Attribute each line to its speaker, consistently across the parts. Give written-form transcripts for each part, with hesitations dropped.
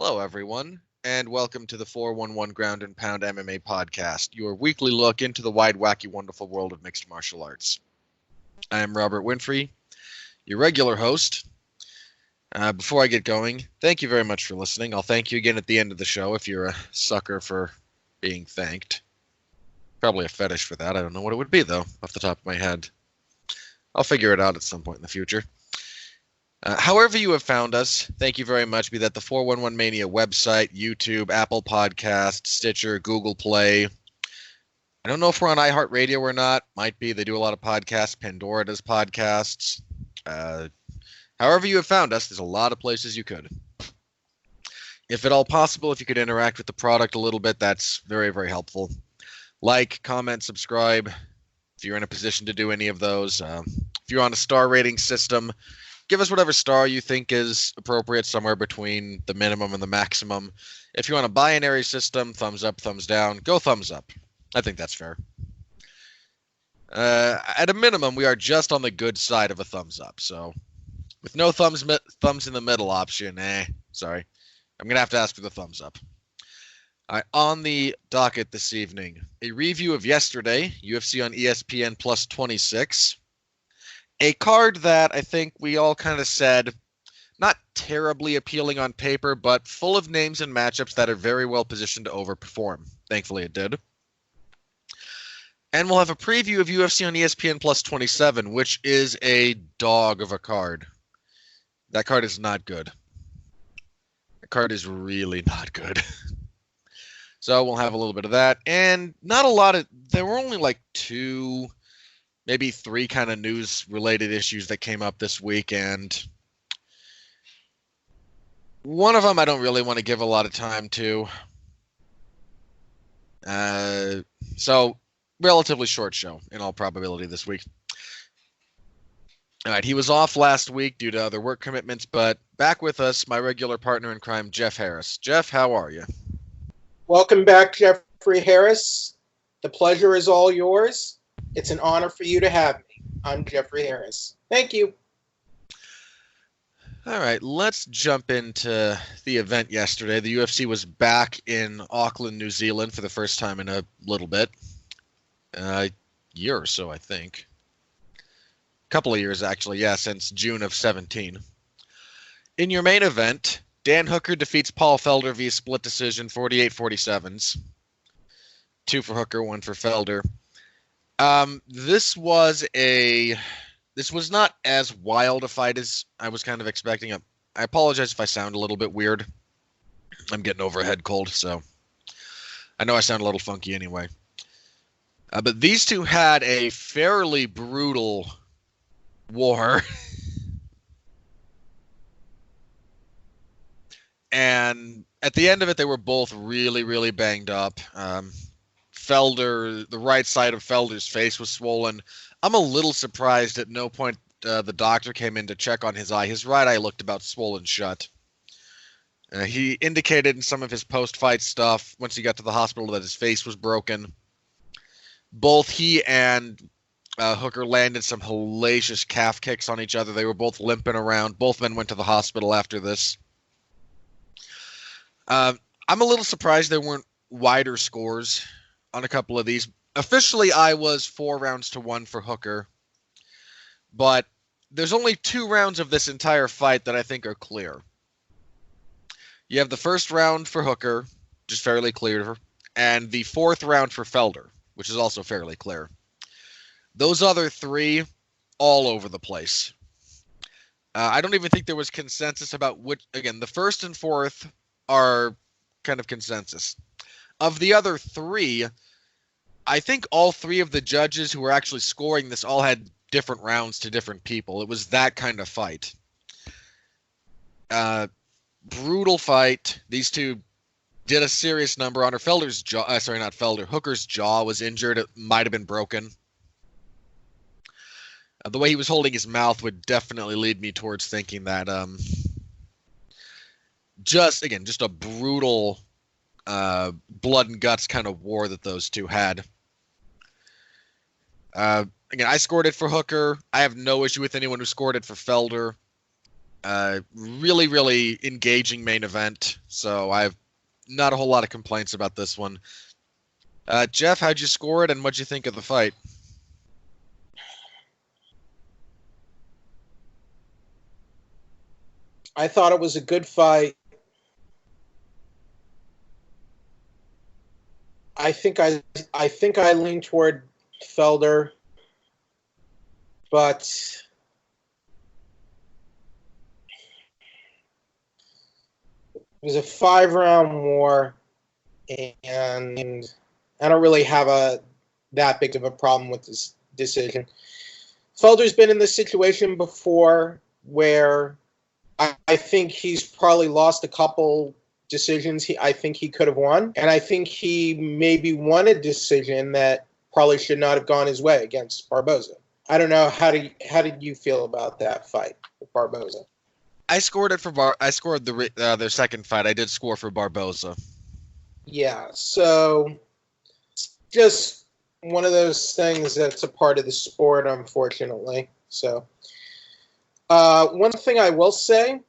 Speaker 1: Hello, everyone, and welcome to the 411 Ground and Pound MMA podcast, your weekly look into the wide, wacky, wonderful world of mixed martial arts. I am Robert Winfrey, your regular host. Before I get going, thank you very much for listening. I'll thank you again at the end of the show if you're a sucker for being thanked. Probably a fetish for that. I don't know what it would be, though, off the top of my head. I'll figure it out at some point in the future. However you have found us, thank you very much. Be that the 411 Mania website, YouTube, Apple Podcast, Stitcher, Google Play. I don't know if we're on iHeartRadio or not. Might be. They do a lot of podcasts. Pandora does podcasts. However you have found us, there's a lot of places you could. If at all possible, if you could interact with the product a little bit, that's very, very helpful. Like, comment, subscribe, if you're in a position to do any of those. If you're on a star rating system, give us whatever star you think is appropriate, somewhere between the minimum and the maximum. If you're on a binary system, thumbs up, thumbs down, go thumbs up. I think that's fair. At a minimum, we are just on the good side of a thumbs up. So with no thumbs in the middle option, sorry. I'm going to have to ask for the thumbs up. All right, on the docket this evening, a review of yesterday, UFC on ESPN Plus 26. A card that I think we all kind of said, not terribly appealing on paper, but full of names and matchups that are very well positioned to overperform. Thankfully it did. And we'll have a preview of UFC on ESPN Plus 27, which is a dog of a card. That card is not good. That card is really not good. So we'll have a little bit of that. And not a lot of... There were only like two... maybe three kind of news-related issues that came up this week, and one of them I don't really want to give a lot of time to. So, relatively short show, in all probability, this week. All right, he was off last week due to other work commitments, but back with us, my regular partner in crime, Jeff Harris. Jeff, how are you?
Speaker 2: Welcome back, Jeffrey Harris. The pleasure is all yours. It's an honor for you to have me. I'm Jeffrey Harris. Thank you.
Speaker 1: All right, let's jump into the event yesterday. The UFC was back in Auckland, New Zealand for the first time in a little bit. A year or so, I think. A couple of years, actually, yeah, since June of 17. In your main event, Dan Hooker defeats Paul Felder via split decision, 48-47s. 2 for Hooker, 1 for Felder. This was not as wild a fight as I was kind of expecting. I apologize if I sound a little bit weird. I'm getting over a head cold, so I know I sound a little funky anyway. But these two had a fairly brutal war. And at the end of it, they were both really, really banged up. Felder, the right side of Felder's face was swollen. I'm a little surprised at no point the doctor came in to check on his eye. His right eye looked about swollen shut. He indicated in some of his post-fight stuff, once he got to the hospital, that his face was broken. Both he and Hooker landed some hellacious calf kicks on each other. They were both limping around. Both men went to the hospital after this. I'm a little surprised there weren't wider scores on a couple of these. Officially, I was 4-1 for Hooker, but there's only 2 rounds of this entire fight that I think are clear. You have the first round for Hooker, which is fairly clear, and the 4th round for Felder, which is also fairly clear. Those other 3, all over the place. I don't even think there was consensus about which. Again, the 1st and 4th are kind of consensus. Of the other 3, I think all 3 of the judges who were actually scoring this all had different rounds to different people. It was that kind of fight. Brutal fight. These two did a serious number on her. Felder's jaw, sorry, not Felder. Hooker's jaw was injured. It might have been broken. The way he was holding his mouth would definitely lead me towards thinking that just a brutal blood and guts kind of war that those two had. Again, I scored it for Hooker. I have no issue with anyone who scored it for Felder. Really, really engaging main event. So I have not a whole lot of complaints about this one. Jeff, how'd you score it, and what'd you think of the fight?
Speaker 2: I thought it was a good fight. I think I lean toward Felder, but it was a 5-round war, and I don't really have that big of a problem with this decision. Felder's been in this situation before where I think he's probably lost a couple decisions I think he could have won, and I think he maybe won a decision that probably should not have gone his way against Barboza. I don't know, how did you feel about that fight with Barboza?
Speaker 1: I scored it for I scored their second fight. I did score for Barboza.
Speaker 2: Yeah, so just one of those things that's a part of the sport, unfortunately. So, one thing I will say,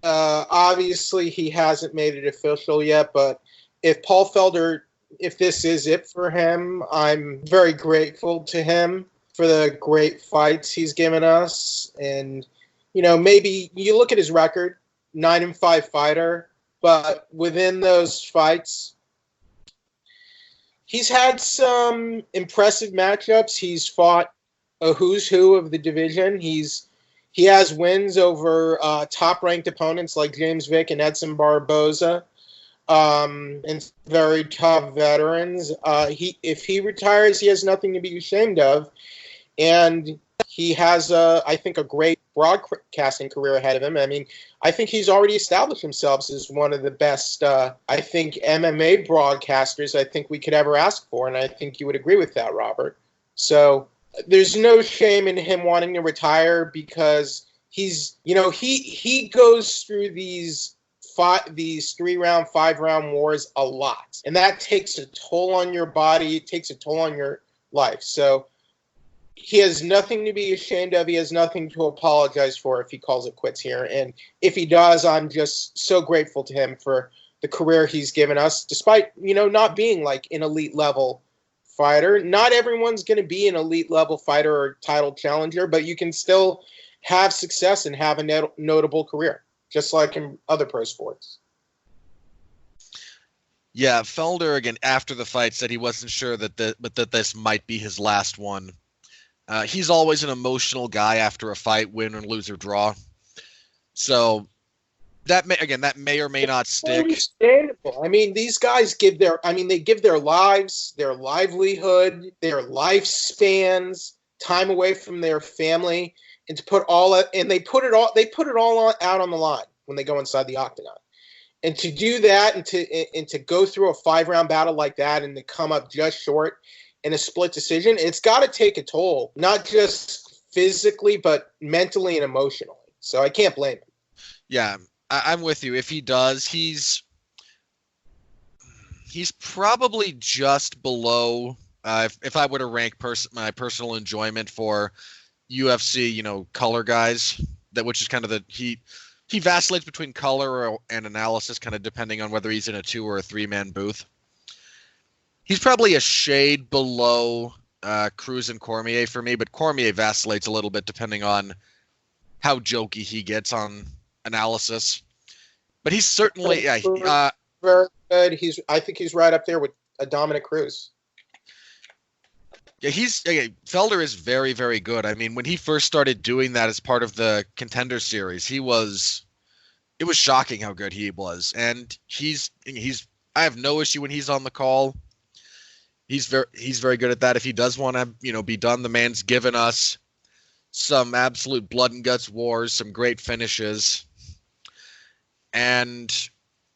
Speaker 2: obviously he hasn't made it official yet, but if Paul Felder, if this is it for him, I'm very grateful to him for the great fights he's given us. And, maybe you look at his record, 9-5 fighter, but within those fights, he's had some impressive matchups. He's fought a who's who of the division. He has wins over top-ranked opponents like James Vick and Edson Barboza, and very tough veterans. If he retires, he has nothing to be ashamed of, and he has, I think, a great broadcasting career ahead of him. I mean, I think he's already established himself as one of the best, I think, MMA broadcasters I think we could ever ask for, and I think you would agree with that, Robert. So there's no shame in him wanting to retire because he's, he goes through these 3-round, 5-round wars a lot, and that takes a toll on your body. It takes a toll on your life. So he has nothing to be ashamed of. He has nothing to apologize for if he calls it quits here. And if he does, I'm just so grateful to him for the career he's given us, despite, not being like an elite level fighter. Not everyone's going to be an elite level fighter or title challenger, but you can still have success and have a notable career, just like in other pro sports.
Speaker 1: Yeah, Felder, again, after the fight, said he wasn't sure that this might be his last one. He's always an emotional guy after a fight, win or lose or draw. So that may or may not stick.
Speaker 2: Understandable. I mean, these guys give their lives, their livelihood, their lifespans, time away from their family, and they put it all out on the line when they go inside the octagon. And to do that and to go through a 5-round battle like that and to come up just short in a split decision, it's got to take a toll, not just physically, but mentally and emotionally. So I can't blame him.
Speaker 1: Yeah, I'm with you. If he does, he's probably just below, if I were to rank my personal enjoyment for UFC, color guys, which is kind of he vacillates between color and analysis, kind of depending on whether he's in a 2 or a 3-man booth. He's probably a shade below Cruz and Cormier for me, but Cormier vacillates a little bit depending on how jokey he gets on analysis. But he's certainly
Speaker 2: very good. I think he's right up there with Dominic Cruz.
Speaker 1: Yeah, Felder is very, very good. I mean, when he first started doing that as part of the Contender Series, it was shocking how good he was. And I have no issue when he's on the call. He's very good at that. If he does want to, be done, the man's given us some absolute blood and guts wars, some great finishes. And,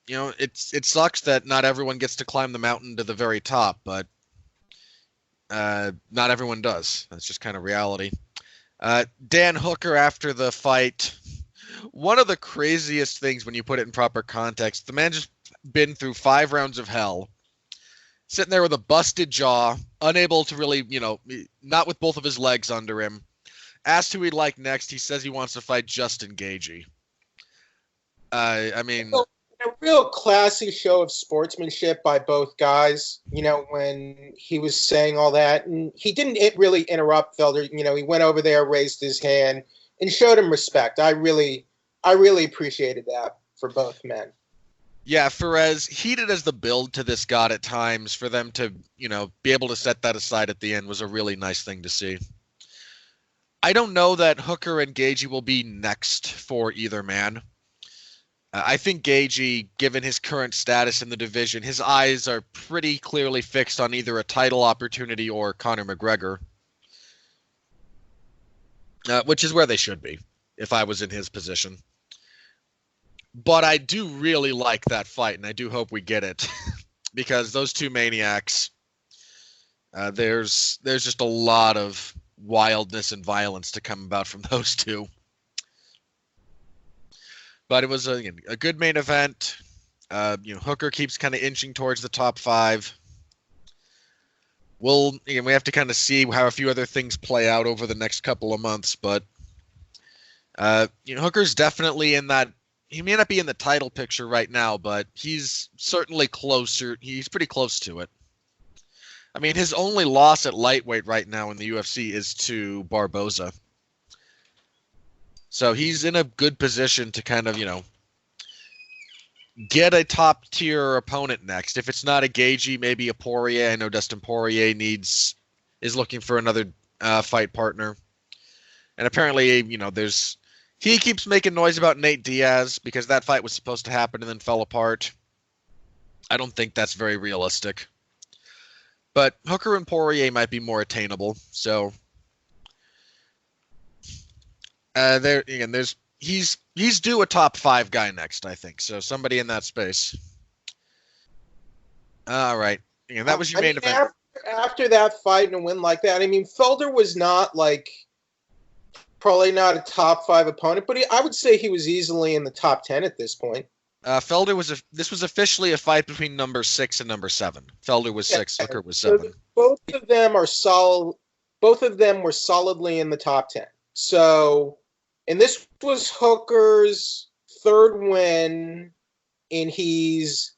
Speaker 1: it sucks that not everyone gets to climb the mountain to the very top, but not everyone does. That's just kind of reality. Dan Hooker after the fight, one of the craziest things when you put it in proper context, the man just been through 5 rounds of hell, sitting there with a busted jaw, unable to really, not with both of his legs under him, Asked who he'd like next, he says he wants to fight Justin Gaethje. I mean,
Speaker 2: a real classy show of sportsmanship by both guys. When he was saying all that, and he didn't really interrupt Felder. He went over there, raised his hand, and showed him respect. I really appreciated that for both men.
Speaker 1: Yeah, for as heated as the build to this got at times, for them to, be able to set that aside at the end was a really nice thing to see. I don't know that Hooker and Gaethje will be next for either man. I think Gaethje, given his current status in the division, his eyes are pretty clearly fixed on either a title opportunity or Conor McGregor, which is where they should be if I was in his position. But I do really like that fight, and I do hope we get it because those two maniacs, there's just a lot of wildness and violence to come about from those two. But it was a good main event. Hooker keeps kind of inching towards the top 5. We have to kind of see how a few other things play out over the next couple of months. But Hooker's definitely in that. He may not be in the title picture right now, but he's certainly closer. He's pretty close to it. I mean, his only loss at lightweight right now in the UFC is to Barboza. So he's in a good position to kind of, get a top-tier opponent next. If it's not a Gaethje, maybe a Poirier. I know Dustin Poirier is looking for another fight partner. And apparently, he keeps making noise about Nate Diaz because that fight was supposed to happen and then fell apart. I don't think that's very realistic. But Hooker and Poirier might be more attainable. So he's due a top 5 guy next, I think. So somebody in that space. All right. That was your main event.
Speaker 2: After that fight and a win like that, Felder was not probably not a top 5 opponent, but I would say he was easily in the top 10 at this point.
Speaker 1: Felder this was officially a fight between number 6 and number 7. Felder was 6, Hooker was 7.
Speaker 2: Both of them are solid. Both of them were solidly in the top 10. So, and this was Hooker's 3rd win, and he's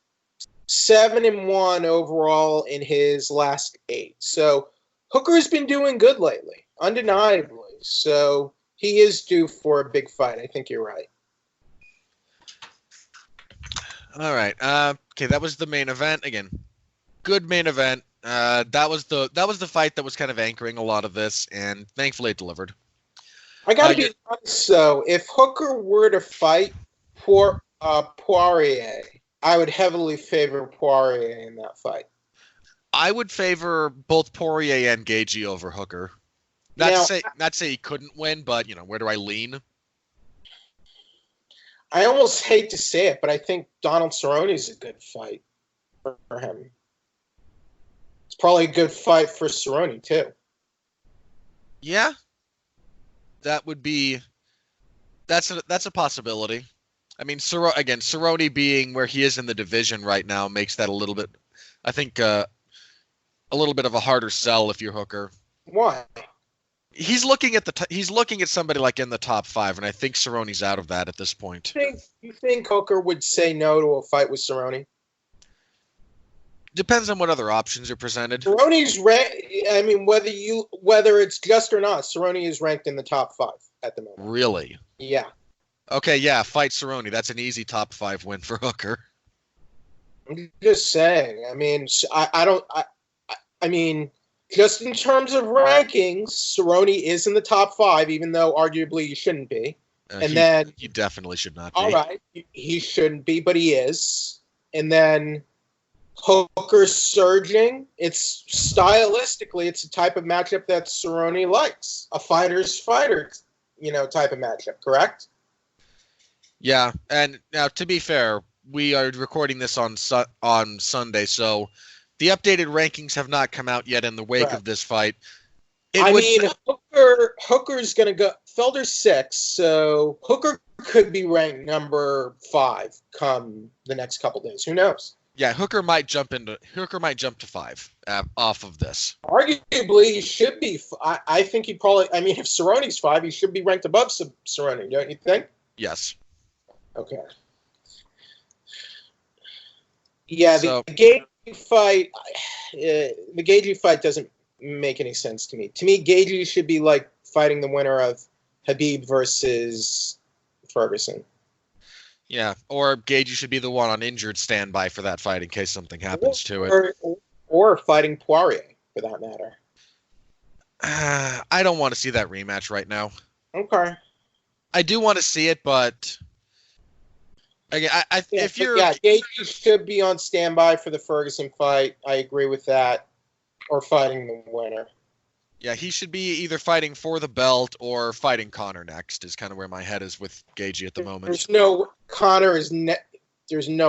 Speaker 2: 7-1 overall in his last 8. So Hooker has been doing good lately, undeniably. So he is due for a big fight. I think you're right.
Speaker 1: All right. Okay, that was the main event. Again, good main event. That was the fight that was kind of anchoring a lot of this, and thankfully it delivered.
Speaker 2: I gotta be honest, though. If Hooker were to fight Poirier, I would heavily favor Poirier in that fight.
Speaker 1: I would favor both Poirier and Gaethje over Hooker. Not to say he couldn't win, but where do I lean?
Speaker 2: I almost hate to say it, but I think Donald Cerrone is a good fight for him. It's probably a good fight for Cerrone too.
Speaker 1: Yeah, that would be. That's a possibility. I mean, Cerrone being where he is in the division right now makes that a little bit. I think a little bit of a harder sell if you're Hooker.
Speaker 2: Why?
Speaker 1: He's looking at somebody like in the top 5, and I think Cerrone's out of that at this point.
Speaker 2: You think Hooker would say no to a fight with Cerrone?
Speaker 1: Depends on what other options are presented.
Speaker 2: Cerrone's whether it's just or not, Cerrone is ranked in the top 5 at the moment.
Speaker 1: Really?
Speaker 2: Yeah.
Speaker 1: Okay, yeah, fight Cerrone. That's an easy top 5 win for Hooker.
Speaker 2: I'm just saying. Just in terms of rankings, Cerrone is in the top 5, even though arguably he shouldn't be.
Speaker 1: He definitely should not be.
Speaker 2: All right, he shouldn't be, but he is. And then Hooker's surging. It's stylistically, it's a type of matchup that Cerrone likes. A fighter's fighter, type of matchup, correct?
Speaker 1: Yeah, and now to be fair, we are recording this on Sunday, so the updated rankings have not come out yet in the wake of this fight.
Speaker 2: Hooker's going to go. Felder's 6, so Hooker could be ranked number 5 come the next couple days. Who knows?
Speaker 1: Yeah, Hooker might jump to 5 off of this.
Speaker 2: Arguably, he should be. I think he probably. I mean, if Cerrone's 5, he should be ranked above Cerrone, don't you think?
Speaker 1: Yes.
Speaker 2: Okay. Yeah,
Speaker 1: So,
Speaker 2: the Gagey fight. The Gagey fight doesn't make any sense to me. To me, Gagey should be like fighting the winner of Habib versus Ferguson.
Speaker 1: yeah, or Gagey should be the one on injured standby for that fight in case something happens to it.
Speaker 2: Or fighting Poirier, for that matter.
Speaker 1: I don't want to see that rematch right now.
Speaker 2: Okay.
Speaker 1: I do want to see it, but again,
Speaker 2: Gagey should be on standby for the Ferguson fight. I agree with that. Or fighting the winner.
Speaker 1: Yeah, he should be either fighting for the belt or fighting Conor next. Is kind of where my head is with Gagey at the moment.
Speaker 2: There's no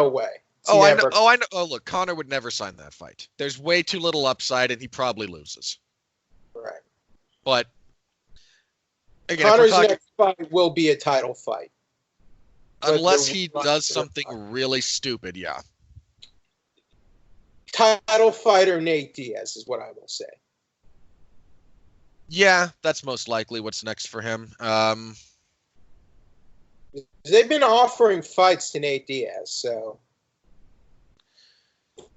Speaker 2: way.
Speaker 1: I know. I know. Oh, look, Conor would never sign that fight. There's way too little upside, and he probably loses.
Speaker 2: Right.
Speaker 1: But again,
Speaker 2: Conor's next fight will be a title fight.
Speaker 1: Unless he does something really stupid, yeah.
Speaker 2: Title fighter Nate Diaz is what I will say.
Speaker 1: Yeah, that's most likely what's next for him.
Speaker 2: They've been offering fights to Nate Diaz, so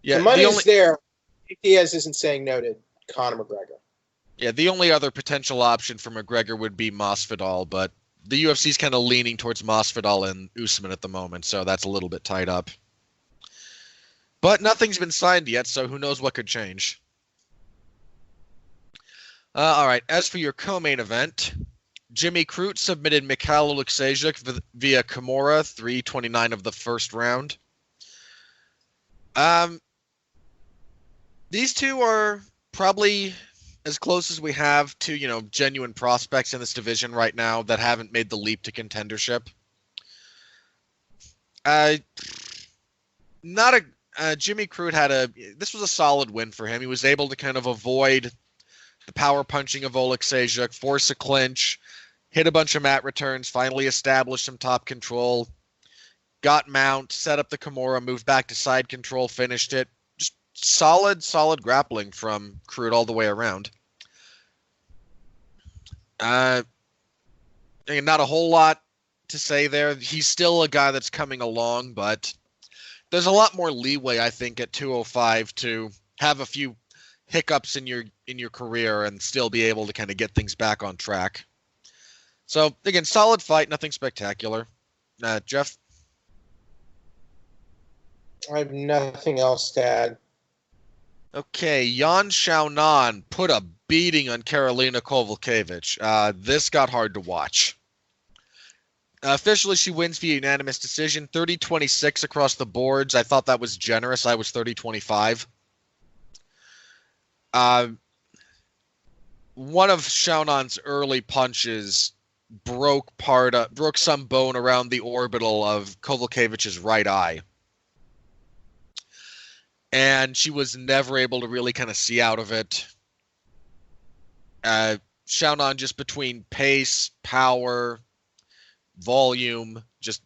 Speaker 1: yeah,
Speaker 2: the money's there. Nate Diaz isn't saying no to Conor McGregor.
Speaker 1: Yeah, the only other potential option for McGregor would be Masvidal, but the UFC's kind of leaning towards Masvidal and Usman at the moment, so that's a little bit tied up. But nothing's been signed yet, so who knows what could change. All right, as for your co-main event, Jimmy Crute submitted Mikhail Oleksiejczuk via Kimura, 3:29 of the first round. These two are probably as close as we have to, genuine prospects in this division right now that haven't made the leap to contendership. Jimmy Crute this was a solid win for him. He was able to kind of avoid the power punching of Oleksiejczuk, force a clinch, hit a bunch of mat returns, finally established some top control, got mount, set up the Kimura, moved back to side control, finished it. Just solid grappling from Crute all the way around. Not a whole lot to say there. He's still a guy that's coming along, but there's a lot more leeway, I think, at 205 to have a few hiccups in your career and still be able to kind of get things back on track. So again, solid fight, nothing spectacular. Jeff?
Speaker 2: I have nothing else to add.
Speaker 1: Okay, Yan Xiaonan put a beating on Karolina Kowalkiewicz. This got hard to watch. Officially, she wins via unanimous decision, 30-26 across the boards. I thought that was generous. I was 30-25. One of Xiaonan's early punches broke some bone around the orbital of Kowalkiewicz's right eye. And she was never able to really kind of see out of it. Xiaonan, just between pace, power, volume, just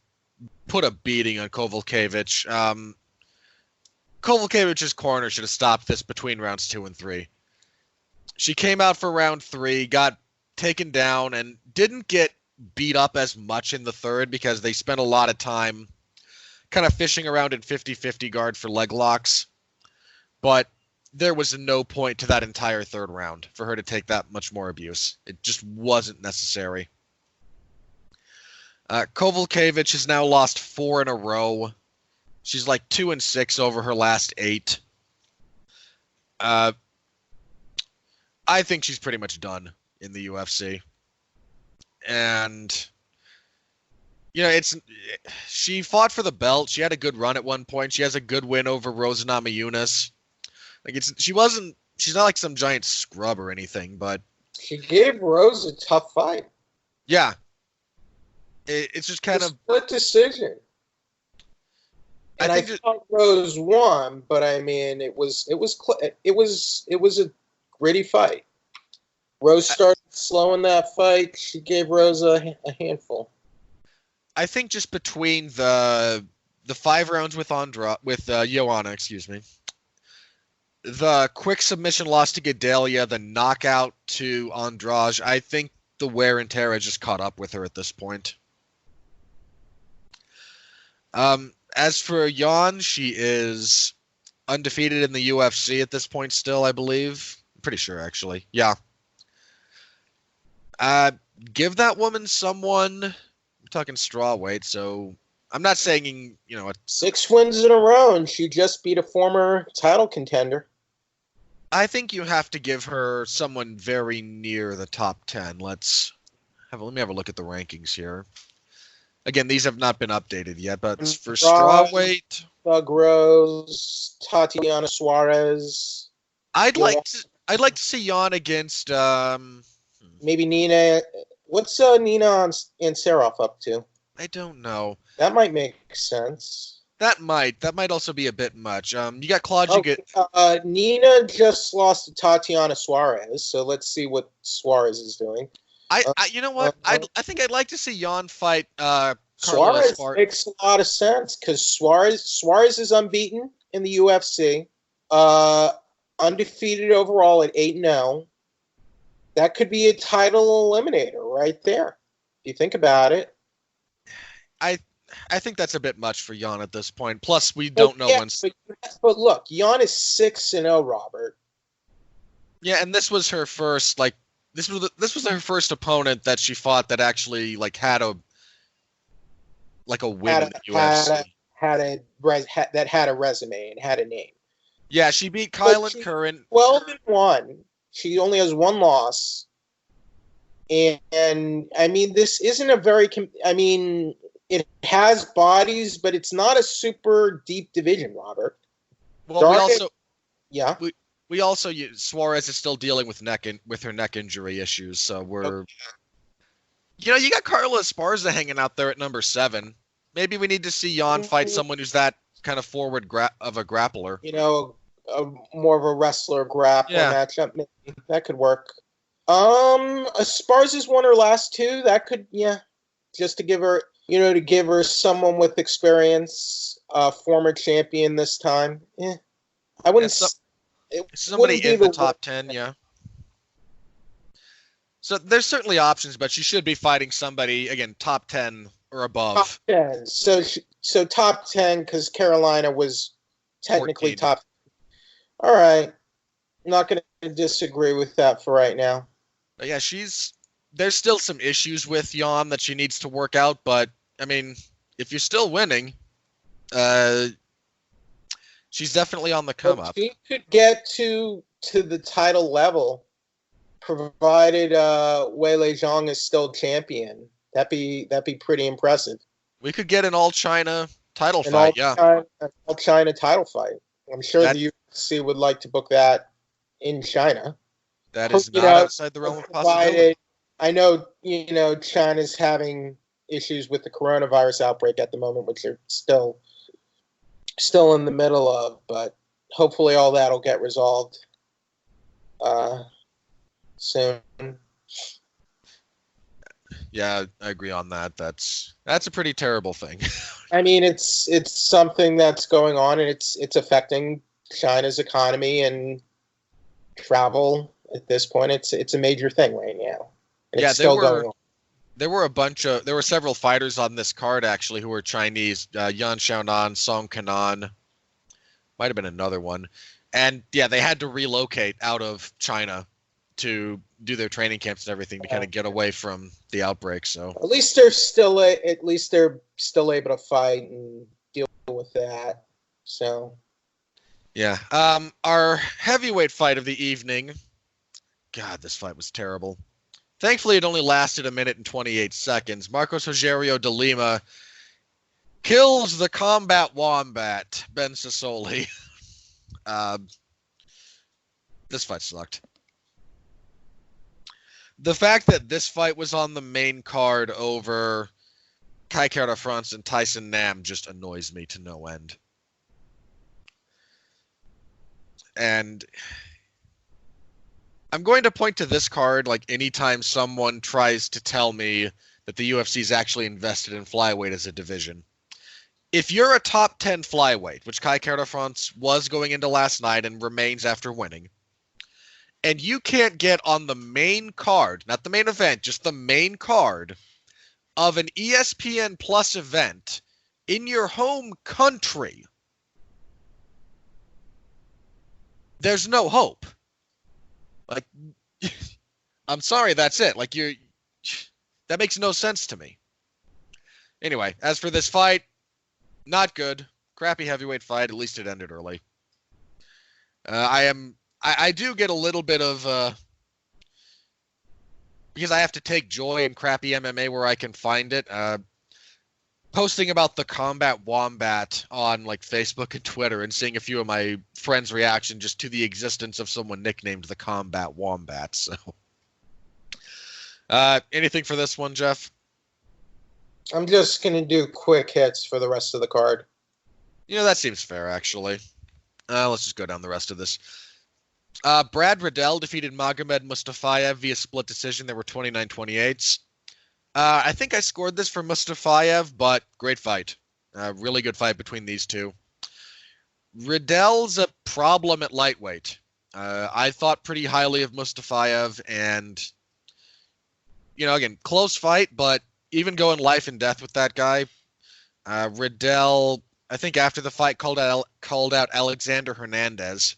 Speaker 1: put a beating on Kowalkiewicz. Kowalkiewicz's corner should have stopped this between rounds 2 and 3. She came out for round 3, got taken down, and didn't get beat up as much in the third because they spent a lot of time kind of fishing around in 50-50 guard for leg locks. But there was no point to that entire third round for her to take that much more abuse. It just wasn't necessary. Kowalkiewicz has now lost 4 in a row. She's like 2-6 over her last 8. I think she's pretty much done in the UFC. And she fought for the belt. She had a good run at one point. She has a good win over Rose Namajunas. She's not like some giant scrub or anything, but
Speaker 2: she gave Rose a tough fight.
Speaker 1: Yeah. It's just kind of
Speaker 2: split decision. And I thought Rose won, but I mean, it was a gritty fight. Rose started slowing that fight. She gave Rose a handful.
Speaker 1: I think just between the the 5 rounds with Joanna, excuse me. The quick submission loss to Gedalia, the knockout to Andrade. I think the wear and tear has just caught up with her at this point. As for Jan, she is undefeated in the UFC at this point still, I believe. I'm pretty sure, actually. Yeah. Give that woman someone. We're talking strawweight, so I'm not saying,
Speaker 2: 6 wins in a row, and she just beat a former title contender.
Speaker 1: I think you have to give her someone very near the top 10. Let me have a look at the rankings here. Again, these have not been updated yet, but for strawweight,
Speaker 2: Doug Rose, Tatiana Suarez.
Speaker 1: I'd like to see Jan against
Speaker 2: maybe Nina. What's Nina Ansaroff up to?
Speaker 1: I don't know.
Speaker 2: That might make sense.
Speaker 1: That might also be a bit much. You got Claude.
Speaker 2: Nina just lost to Tatiana Suarez, so let's see what Suarez is doing.
Speaker 1: You know what? I think I'd like to see Jan fight
Speaker 2: Suarez. Makes a lot of sense because Suarez is unbeaten in the UFC, undefeated overall at 8-0. That could be a title eliminator right there. If you think about it.
Speaker 1: I think that's a bit much for Jan at this point. Plus, we don't know when.
Speaker 2: But look, Jan is 6-0, Robert.
Speaker 1: Yeah, and this was her first this was her first opponent that she fought that actually had a win in the UFC.
Speaker 2: That had a resume and had a name.
Speaker 1: Yeah, she beat Kylan Curran.
Speaker 2: 12-1. She only has 1 loss. And I mean, this isn't a very. It has bodies, but it's not a super deep division, Robert.
Speaker 1: Well, we also Suarez is still dealing with her neck injury issues, so we're. Okay. You got Carla Esparza hanging out there at number 7. Maybe we need to see Jan fight someone who's that kind of forward of a grappler.
Speaker 2: More of a wrestler grappler matchup. Maybe that could work. Esparza's won her last 2. That could, just to give her. To give her someone with experience, former champion this time. I wouldn't.
Speaker 1: Somebody in the top 10, yeah. So there's certainly options, but she should be fighting somebody again, top 10 or above.
Speaker 2: Top 10. So top 10 because Carolina was technically
Speaker 1: 14.
Speaker 2: top. All right, I'm not going to disagree with that for right now.
Speaker 1: But yeah, there's still some issues with Jan that she needs to work out, but I mean, if you're still winning, she's definitely on the come up.
Speaker 2: She could get to the title level, provided Weili Zhang is still champion. That'd be pretty impressive.
Speaker 1: We could get an all China title fight,
Speaker 2: an all China title fight. I'm sure the UFC would like to book that in China.
Speaker 1: That is not outside the realm of possibility.
Speaker 2: I know, China's having issues with the coronavirus outbreak at the moment, which they're still in the middle of, but hopefully all that'll get resolved soon.
Speaker 1: Yeah, I agree on that. That's a pretty terrible thing.
Speaker 2: I mean, it's something that's going on, and it's affecting China's economy and travel at this point. It's a major thing right now. And it's still going on.
Speaker 1: There were several fighters on this card actually who were Chinese. Yan Xiaonan, Song Kanan, might have been another one, and they had to relocate out of China to do their training camps and everything to kind of get away from the outbreak. So
Speaker 2: at least they're still able to fight and deal with that. So
Speaker 1: yeah, our heavyweight fight of the evening. God, this fight was terrible. Thankfully, it only lasted 1 minute and 28 seconds. Marcos Rogerio de Lima kills the combat wombat, Ben Sassoli. This fight sucked. The fact that this fight was on the main card over Kai Kara France and Tyson Nam just annoys me to no end. And I'm going to point to this card anytime someone tries to tell me that the UFC is actually invested in flyweight as a division. if you're a top 10 flyweight, which Kai Kara-France was going into last night and remains after winning, and you can't get on the main card, not the main event, just the main card of an ESPN Plus event in your home country, there's no hope. Like, I'm sorry, that's it. Like, that makes no sense to me. Anyway, as for this fight, not good. Crappy heavyweight fight. At least it ended early. I do get a little bit of because I have to take joy in crappy MMA where I can find it. Posting about the Combat Wombat on like Facebook and Twitter and seeing a few of my friends' reaction just to the existence of someone nicknamed the Combat Wombat. So, anything for this one, Jeff?
Speaker 2: I'm just going to do quick hits for the rest of the card.
Speaker 1: That seems fair, actually. Let's just go down the rest of this. Brad Riddell defeated Magomed Mustafayev via split decision. There were 29-28s. I think I scored this for Mustafayev, but great fight. Really good fight between these two. Riddell's a problem at lightweight. I thought pretty highly of Mustafayev, and, again, close fight, but even going life and death with that guy. Riddell, I think after the fight, called out Alexander Hernandez.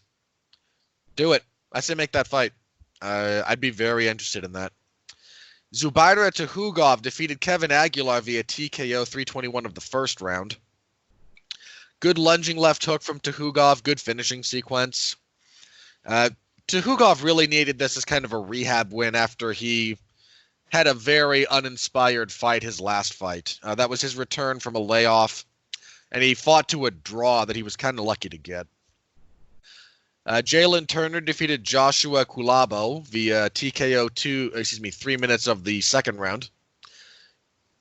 Speaker 1: Do it. I say make that fight. I'd be very interested in that. Zubaira Tuhugov defeated Kevin Aguilar via TKO 321 of the first round. Good lunging left hook from Tuhugov. Good finishing sequence. Tuhugov really needed this as kind of a rehab win after he had a very uninspired fight his last fight. That was his return from a layoff, and he fought to a draw that he was kind of lucky to get. Jalen Turner defeated Joshua Kulabo via TKO 3 minutes of the second round.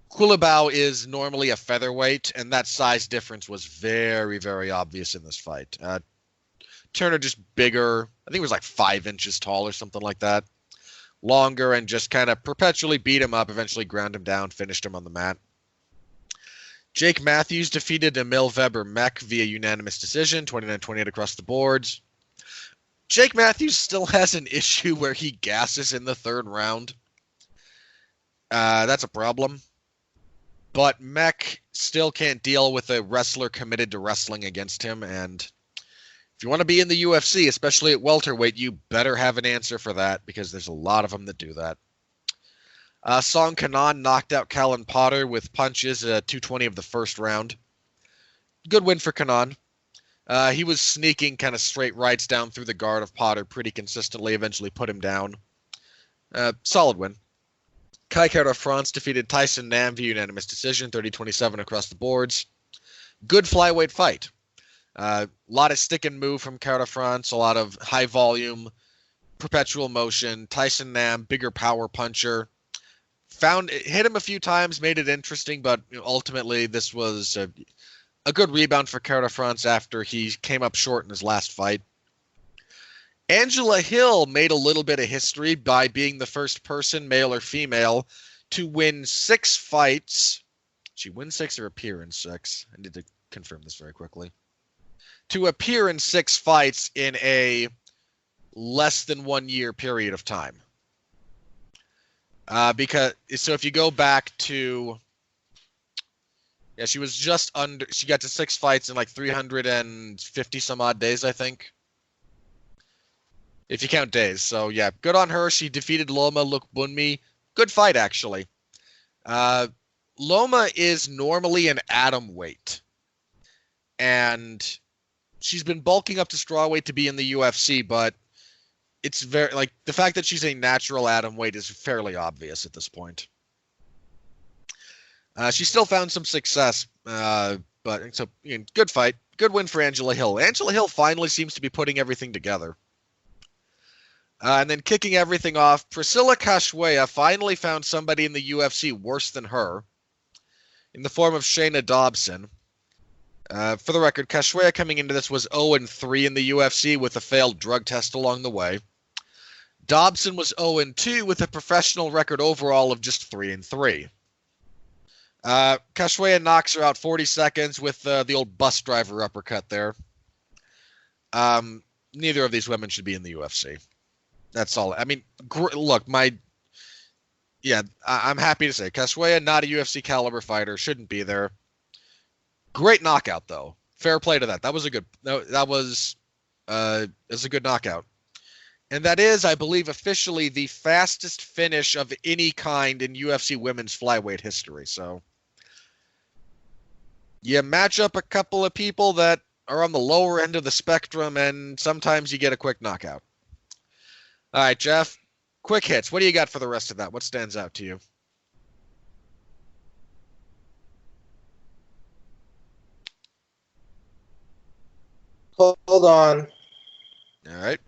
Speaker 1: Kulabo is normally a featherweight, and that size difference was very, very obvious in this fight. Turner just bigger. I think it was like 5 inches tall or something like that. Longer, and just kind of perpetually beat him up, eventually ground him down, finished him on the mat. Jake Matthews defeated Emil Weber Mech via unanimous decision, 29-28 across the boards. Jake Matthews still has an issue where he gasses in the third round. That's a problem. But Mech still can't deal with a wrestler committed to wrestling against him, and if you want to be in the UFC, especially at welterweight, you better have an answer for that, because there's a lot of them that do that. Song Kanan knocked out Callan Potter with punches at 220 of the first round. Good win for Kanan. He was sneaking kind of straight rights down through the guard of Potter pretty consistently, eventually put him down. Solid win. Kai Kara-France defeated Tyson Nam via unanimous decision, 30-27 across the boards. Good flyweight fight. A lot of stick and move from Kara-France, a lot of high volume, perpetual motion. Tyson Nam, bigger power puncher. Hit him a few times, made it interesting, but ultimately this was a good rebound for Kara-France after he came up short in his last fight. Angela Hill made a little bit of history by being the first person, male or female, to win 6 fights. Did she win 6 or appear in 6? I need to confirm this very quickly. To appear in 6 fights in a less than 1 year period of time. So if you go back to, she was just under, she got to 6 fights in like 350 some odd days, I think. If you count days. So yeah, good on her. She defeated Loma Lukbunmi. Good fight, actually. Loma is normally an atom weight. And she's been bulking up to strawweight to be in the UFC, but it's very, like, the fact that she's a natural atom weight is fairly obvious at this point. She still found some success, but so good fight. Good win for Angela Hill. Angela Hill finally seems to be putting everything together. And then kicking everything off, Priscilla Cachoeira finally found somebody in the UFC worse than her, in the form of Shayna Dobson. For the record, Cachoeira coming into this was 0-3 in the UFC with a failed drug test along the way. Dobson was 0-2 with a professional record overall of just 3-3. Cachoeira knocks her out 40 seconds with the old bus driver uppercut there. Neither of these women should be in the UFC. That's all. I mean, look, I'm happy to say Cachoeira, not a UFC caliber fighter, shouldn't be there. Great knockout though. Fair play to that. That was a good. That was a good knockout. And that is, I believe, officially the fastest finish of any kind in UFC women's flyweight history. So you match up a couple of people that are on the lower end of the spectrum, and sometimes you get a quick knockout. All right, Jeff, quick hits. What do you got for the rest of that? What stands out to you?
Speaker 2: Hold on.
Speaker 1: All right.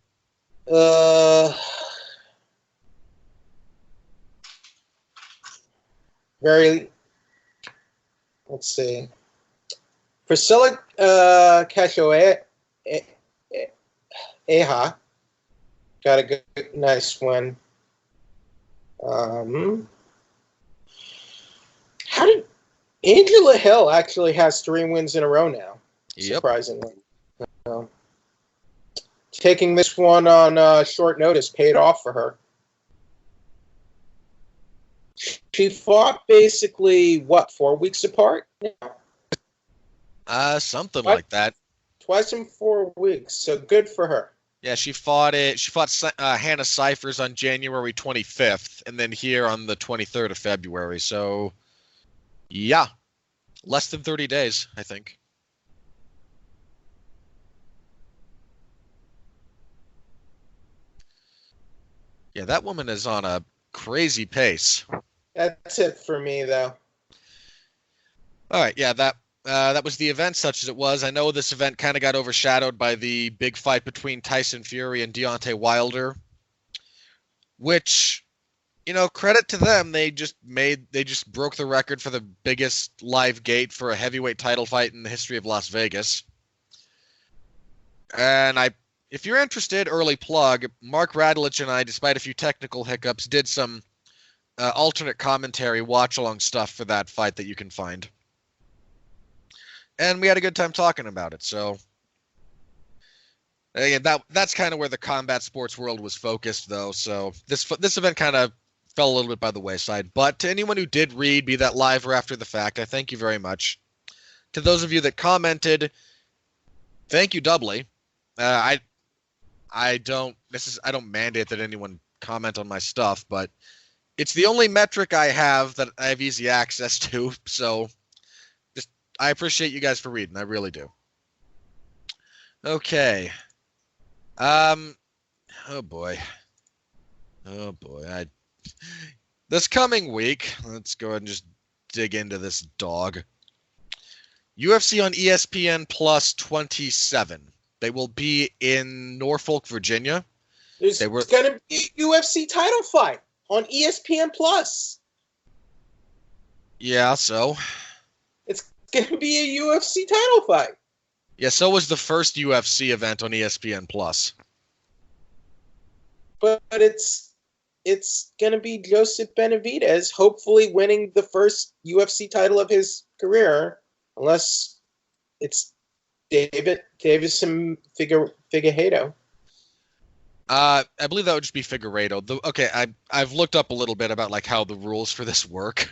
Speaker 2: Let's see. Priscilla Cachoeira got a good, nice win. How did Angela Hill actually has 3 wins in a row now?
Speaker 1: Yep.
Speaker 2: Surprisingly. Taking this one on short notice paid off for her. She fought basically, 4 weeks apart?
Speaker 1: Something like that.
Speaker 2: Twice in 4 weeks, so good for her.
Speaker 1: Yeah, she fought Hannah Cyphers on January 25th, and then here on the 23rd of February. So, yeah, less than 30 days, I think. Yeah, that woman is on a crazy pace.
Speaker 2: That's it for me, though.
Speaker 1: All right, yeah, that was the event, such as it was. I know this event kind of got overshadowed by the big fight between Tyson Fury and Deontay Wilder, which, credit to them. They just broke the record for the biggest live gate for a heavyweight title fight in the history of Las Vegas. And if you're interested, early plug, Mark Radulich and I, despite a few technical hiccups, did some alternate commentary, watch-along stuff for that fight that you can find. And we had a good time talking about it. So, again, that's kind of where the combat sports world was focused, though. So this event kind of fell a little bit by the wayside. But to anyone who did read, be that live or after the fact, I thank you very much. To those of you that commented, thank you doubly. I don't mandate that anyone comment on my stuff, but it's the only metric I have that I have easy access to. So I appreciate you guys for reading. I really do. Okay. Oh boy. This coming week, let's go ahead and just dig into this dog. UFC on ESPN Plus 27. They will be in Norfolk, Virginia.
Speaker 2: There's going to be a UFC title fight on ESPN Plus.
Speaker 1: Yeah, so
Speaker 2: it's going to be a UFC title fight.
Speaker 1: Yeah, so was the first UFC event on ESPN Plus.
Speaker 2: But it's going to be Joseph Benavidez hopefully winning the first UFC title of his career, unless it's Davison Figueiredo.
Speaker 1: I believe that would just be Figueiredo. I've looked up a little bit about like how the rules for this work.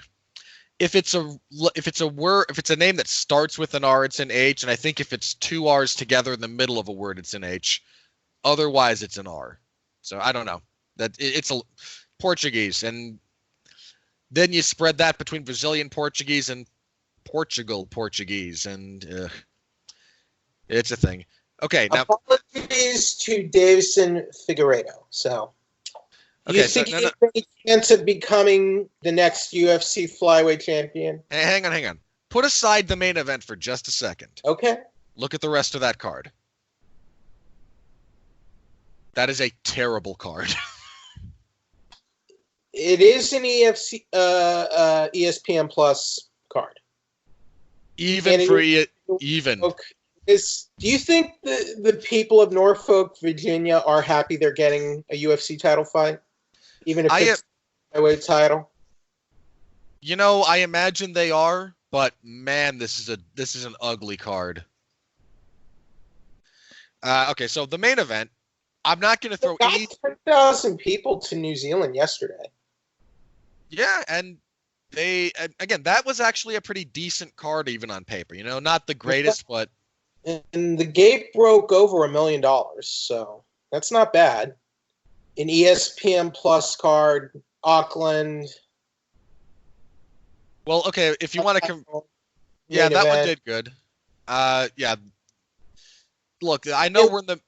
Speaker 1: If it's a name that starts with an R, it's an H, and I think if it's 2 R's together in the middle of a word, it's an H. Otherwise, it's an R. So I don't know. It's a Portuguese, and then you spread that between Brazilian Portuguese and Portugal Portuguese, and it's a thing. Okay, now
Speaker 2: apologies to Davison Figueiredo. So, you think he has any chance of becoming the next UFC flyweight champion?
Speaker 1: Hey, hang on. Put aside the main event for just a second.
Speaker 2: Okay.
Speaker 1: Look at the rest of that card. That is a terrible card.
Speaker 2: It is an ESPN Plus card.
Speaker 1: Even. Okay.
Speaker 2: Do you think the people of Norfolk, Virginia, are happy they're getting a UFC title fight, even if it's a flyweight title?
Speaker 1: I imagine they are, but man, this is an ugly card. Okay, so the main event, I'm not going to
Speaker 2: They
Speaker 1: throw
Speaker 2: got
Speaker 1: any.
Speaker 2: 10,000 people to New Zealand yesterday.
Speaker 1: Yeah, and again, that was actually a pretty decent card even on paper. Not the greatest, but
Speaker 2: And the gate broke over $1 million, so that's not bad. An ESPN Plus card, Auckland.
Speaker 1: well, okay, if you want to yeah,
Speaker 2: main
Speaker 1: that one
Speaker 2: event.
Speaker 1: did good. Yeah. Look, I know we're in the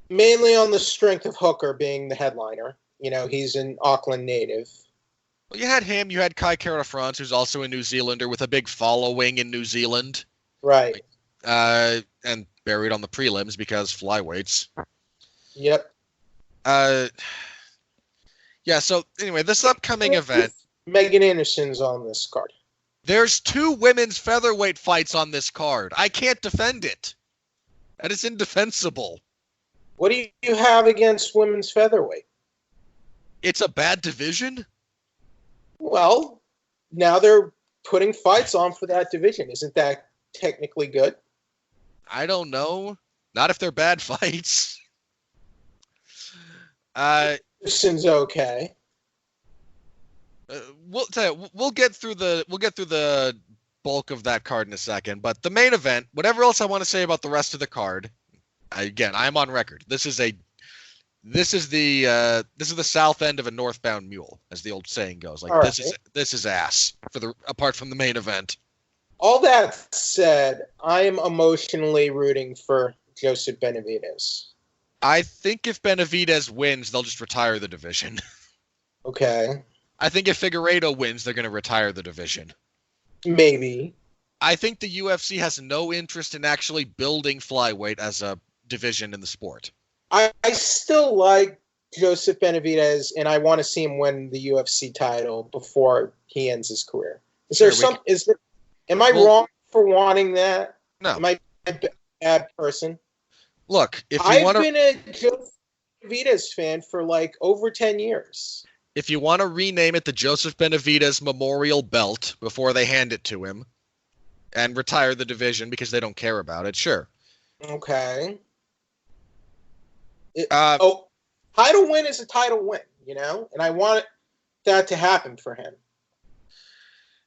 Speaker 2: Mainly on the strength of Hooker being the headliner. He's an Auckland native.
Speaker 1: well, you had him, you had Kai Kara France, who's also a New Zealander with a big following in New Zealand.
Speaker 2: Right.
Speaker 1: And buried on the prelims because flyweights.
Speaker 2: Yep.
Speaker 1: Yeah, so anyway, this upcoming event,
Speaker 2: Megan Anderson's on this card.
Speaker 1: there's 2 women's featherweight fights on this card. I can't defend it. And it's indefensible.
Speaker 2: What do you have against women's featherweight?
Speaker 1: It's a bad division?
Speaker 2: Well, now they're putting fights on for that division. Isn't that technically good?
Speaker 1: I don't know. Not if they're bad fights.
Speaker 2: Anderson's okay.
Speaker 1: We'll get through the bulk of that card in a second, but the main event, whatever else I want to say about the rest of the card, again, I'm on record. This is the south end of a northbound mule, as the old saying goes. Like, this is ass apart from the main event.
Speaker 2: All that said, I am emotionally rooting for Joseph Benavidez.
Speaker 1: I think if Benavidez wins, they'll just retire the division.
Speaker 2: Okay.
Speaker 1: I think if Figueiredo wins, they're going to retire the division.
Speaker 2: Maybe.
Speaker 1: I think the UFC has no interest in actually building flyweight as a division in the sport.
Speaker 2: I still like Joseph Benavidez, and I want to see him win the UFC title before he ends his career. Am I wrong for wanting that?
Speaker 1: No.
Speaker 2: Am I a bad person?
Speaker 1: Look, I've
Speaker 2: been a Joseph Benavidez fan for like over 10 years.
Speaker 1: If you want to rename it the Joseph Benavidez Memorial Belt before they hand it to him and retire the division because they don't care about it, sure.
Speaker 2: Okay. Title win is a title win, and I want that to happen for him.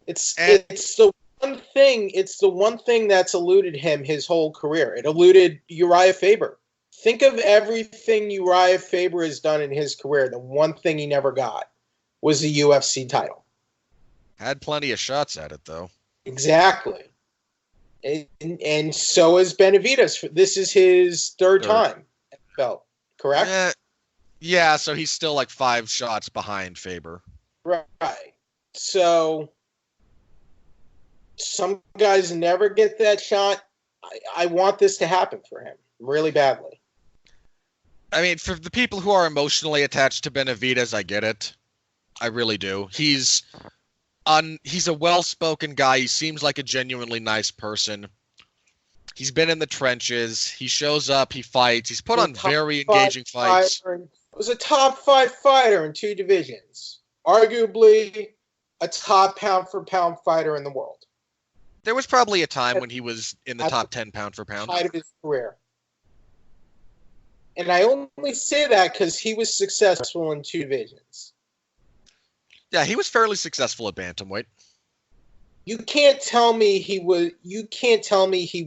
Speaker 2: It's the one thing. It's the one thing that's eluded him his whole career. It eluded Uriah Faber. Think of everything Uriah Faber has done in his career. The one thing he never got was the UFC title.
Speaker 1: Had plenty of shots at it, though.
Speaker 2: Exactly. And so is Benavidez. This is his third time at the belt, correct?
Speaker 1: Yeah, so he's still like 5 shots behind Faber.
Speaker 2: Right. So some guys never get that shot. I want this to happen for him really badly.
Speaker 1: I mean, for the people who are emotionally attached to Benavidez, I get it. I really do. He's a well-spoken guy. He seems like a genuinely nice person. He's been in the trenches. He shows up. He fights. He's put on very engaging fights.
Speaker 2: Was a top 5 fighter in 2 divisions. Arguably a top pound-for-pound fighter in the world.
Speaker 1: There was probably a time when he was in the top 10 pound-for-pound.
Speaker 2: Height of his career. And I only say that because he was successful in 2 divisions.
Speaker 1: Yeah, he was fairly successful at bantamweight.
Speaker 2: You can't tell me he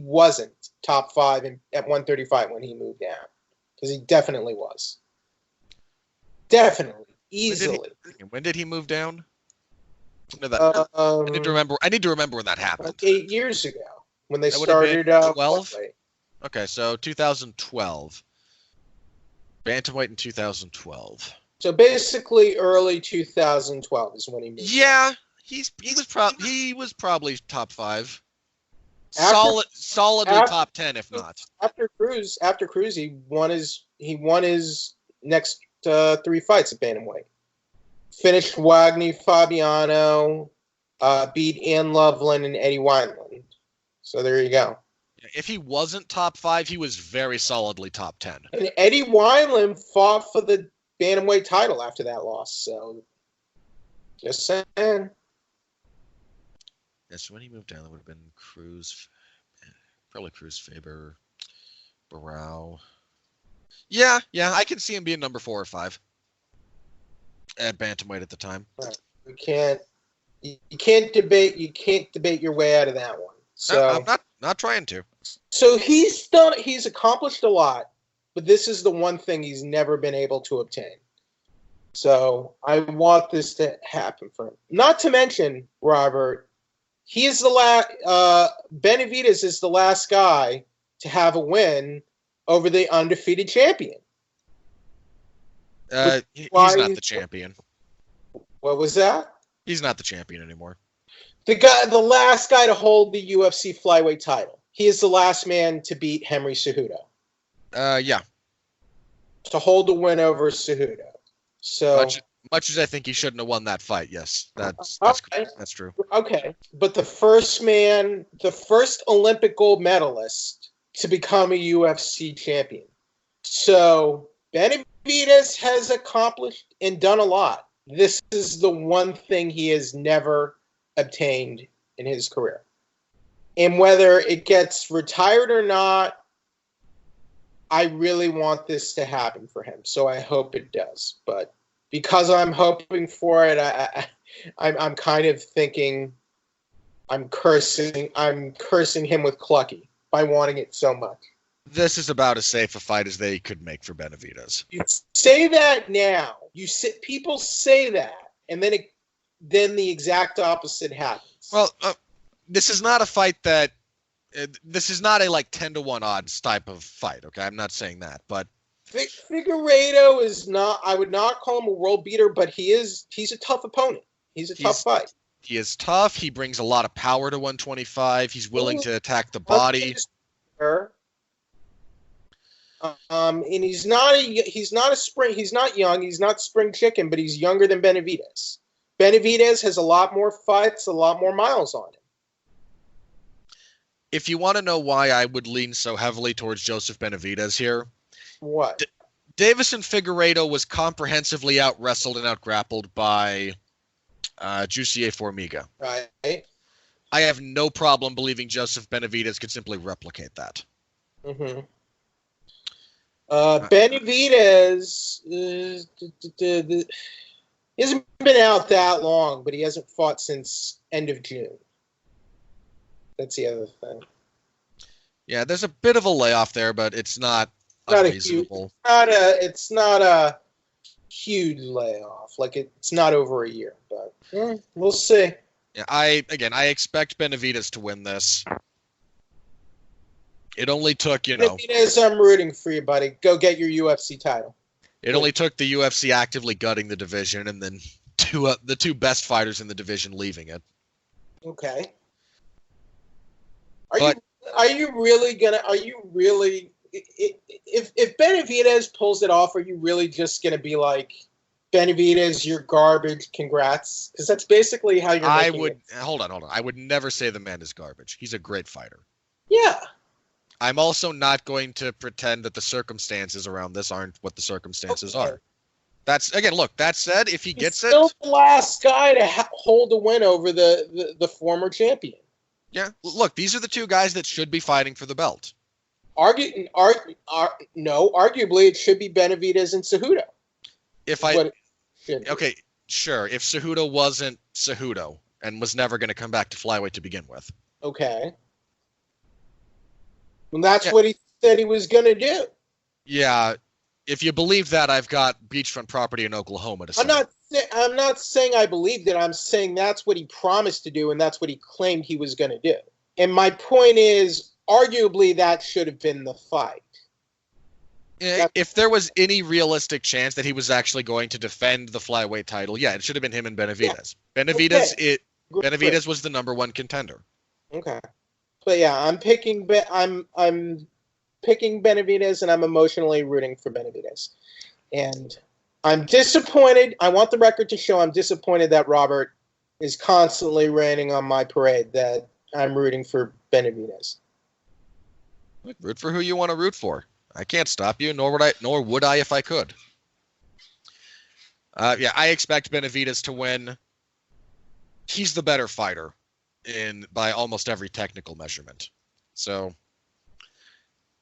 Speaker 2: wasn't top 5 at 135 when he moved down, because he definitely was. Definitely, easily.
Speaker 1: When did he move down? I need to remember when that happened.
Speaker 2: Like 8 years ago, when they
Speaker 1: that
Speaker 2: started.
Speaker 1: 12. Okay, so 2012. Bantamweight in 2012.
Speaker 2: So basically, early 2012 is when he moved.
Speaker 1: Yeah, he was probably top 5. Solidly top 10, if not.
Speaker 2: After Cruz, he won his next 3 fights at bantamweight. Finished Wagner, Fabiano, beat Ian Loveland and Eddie Wineland. So there you go.
Speaker 1: If he wasn't top 5, he was very solidly top 10.
Speaker 2: And Eddie Wineland fought for the bantamweight title after that loss. So just saying.
Speaker 1: Yes, when he moved down, that would have been Cruz, probably Cruz, Faber, Barao. Yeah, I can see him being number 4 or 5 at bantamweight at the time.
Speaker 2: You can't debate your way out of that one. So
Speaker 1: I'm not trying to.
Speaker 2: So he's accomplished a lot, but this is the one thing he's never been able to obtain. So I want this to happen for him. Not to mention, Robert, he is the last. Benavidez is the last guy to have a win over the undefeated champion.
Speaker 1: He's not the champion.
Speaker 2: What was that?
Speaker 1: He's not the champion anymore.
Speaker 2: The last guy to hold the UFC flyweight title. He is the last man to beat Henry Cejudo.
Speaker 1: Yeah.
Speaker 2: To hold the win over Cejudo. So
Speaker 1: much as I think he shouldn't have won that fight, yes, that's true.
Speaker 2: Okay, but the first Olympic gold medalist to become a UFC champion. So Benavidez has accomplished and done a lot. This is the one thing he has never obtained in his career. And whether it gets retired or not, I really want this to happen for him. So I hope it does. But because I'm hoping for it, I'm kind of thinking I'm cursing him with Clucky by wanting it so much.
Speaker 1: This is about as safe a fight as they could make for Benavidez.
Speaker 2: You say that now. People say that, and then the exact opposite happens.
Speaker 1: Well, this is not a fight that. This is not a 10-1 odds type of fight. Okay, I'm not saying that, but
Speaker 2: Figueiredo is not. I would not call him a world beater, but he's a tough opponent. He's a tough fight.
Speaker 1: He is tough. He brings a lot of power to 125. He's willing to attack the body.
Speaker 2: And he's not young. He's not spring chicken, but he's younger than Benavidez. Benavidez has a lot more fights, a lot more miles on him.
Speaker 1: If you want to know why I would lean so heavily towards Joseph Benavidez here,
Speaker 2: what?
Speaker 1: Davison Figueiredo was comprehensively out-wrestled and out-grappled by Jussier Formiga.
Speaker 2: Right.
Speaker 1: I have no problem believing Joseph Benavidez could simply replicate that.
Speaker 2: Mm-hmm. Benavidez he hasn't been out that long, but he hasn't fought since end of June. That's the other thing.
Speaker 1: Yeah, there's a bit of a layoff there, but it's not unreasonable.
Speaker 2: It's not a huge layoff. It's not over a year, but we'll see.
Speaker 1: Yeah, I expect Benavidez to win this. It only took,
Speaker 2: Benavidez, I'm rooting for you, buddy. Go get your UFC title.
Speaker 1: It only took the UFC actively gutting the division and then the two best fighters in the division leaving it.
Speaker 2: Okay. Are you really if Benavidez pulls it off, are you really just gonna be like, Benavidez, you're garbage, congrats? Because that's basically how you're making it.
Speaker 1: Hold on. I would never say the man is garbage. He's a great fighter.
Speaker 2: Yeah.
Speaker 1: I'm also not going to pretend that the circumstances around this aren't what the circumstances are. That said, if he gets
Speaker 2: still the last guy to hold a win over the former champion.
Speaker 1: Yeah, look, these are the two guys that should be fighting for the belt.
Speaker 2: Arguably, it should be Benavidez and Cejudo.
Speaker 1: Okay, sure. If Cejudo wasn't Cejudo and was never going to come back to flyweight to begin with.
Speaker 2: Okay. Well, that's what he said he was going to do.
Speaker 1: Yeah, if you believe that, I've got beachfront property in Oklahoma to sell.
Speaker 2: I'm not saying I believed it. I'm saying that's what he promised to do, and that's what he claimed he was going to do. And my point is, arguably, that should have been the fight.
Speaker 1: If there was any realistic chance that he was actually going to defend the flyweight title, it should have been him and Benavidez. Yeah. Benavidez was the number one contender.
Speaker 2: Okay. But yeah, I'm picking Benavidez, and I'm emotionally rooting for Benavidez. And I'm disappointed. I want the record to show I'm disappointed that Robert is constantly raining on my parade that I'm rooting for Benavidez.
Speaker 1: Root for who you want to root for. I can't stop you, nor would I if I could. I expect Benavidez to win. He's the better fighter. by almost every technical measurement. So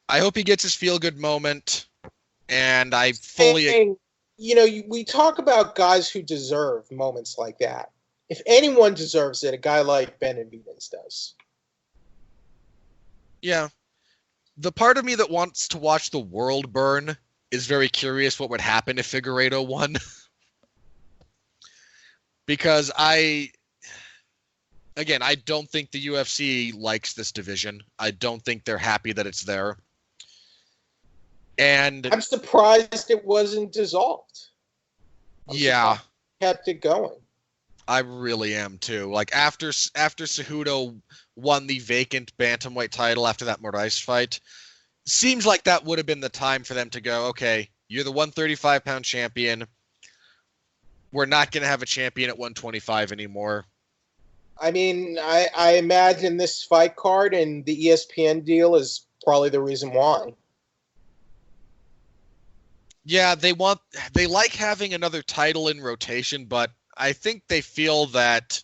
Speaker 1: I hope he gets his feel-good moment, and I fully...
Speaker 2: And, we talk about guys who deserve moments like that. If anyone deserves it, a guy like Benavidez does.
Speaker 1: Yeah. The part of me that wants to watch the world burn is very curious what would happen if Figueiredo won. Because I don't think the UFC likes this division. I don't think they're happy that it's there. And
Speaker 2: I'm surprised it wasn't dissolved.
Speaker 1: Yeah.
Speaker 2: Kept it going.
Speaker 1: I really am too. Like after Cejudo won the vacant bantamweight title after that Moraes fight, seems like that would have been the time for them to go, okay, you're the 135-pound champion. We're not going to have a champion at 125 anymore.
Speaker 2: I mean, I imagine this fight card and the ESPN deal is probably the reason why.
Speaker 1: Yeah, they like having another title in rotation, but I think they feel that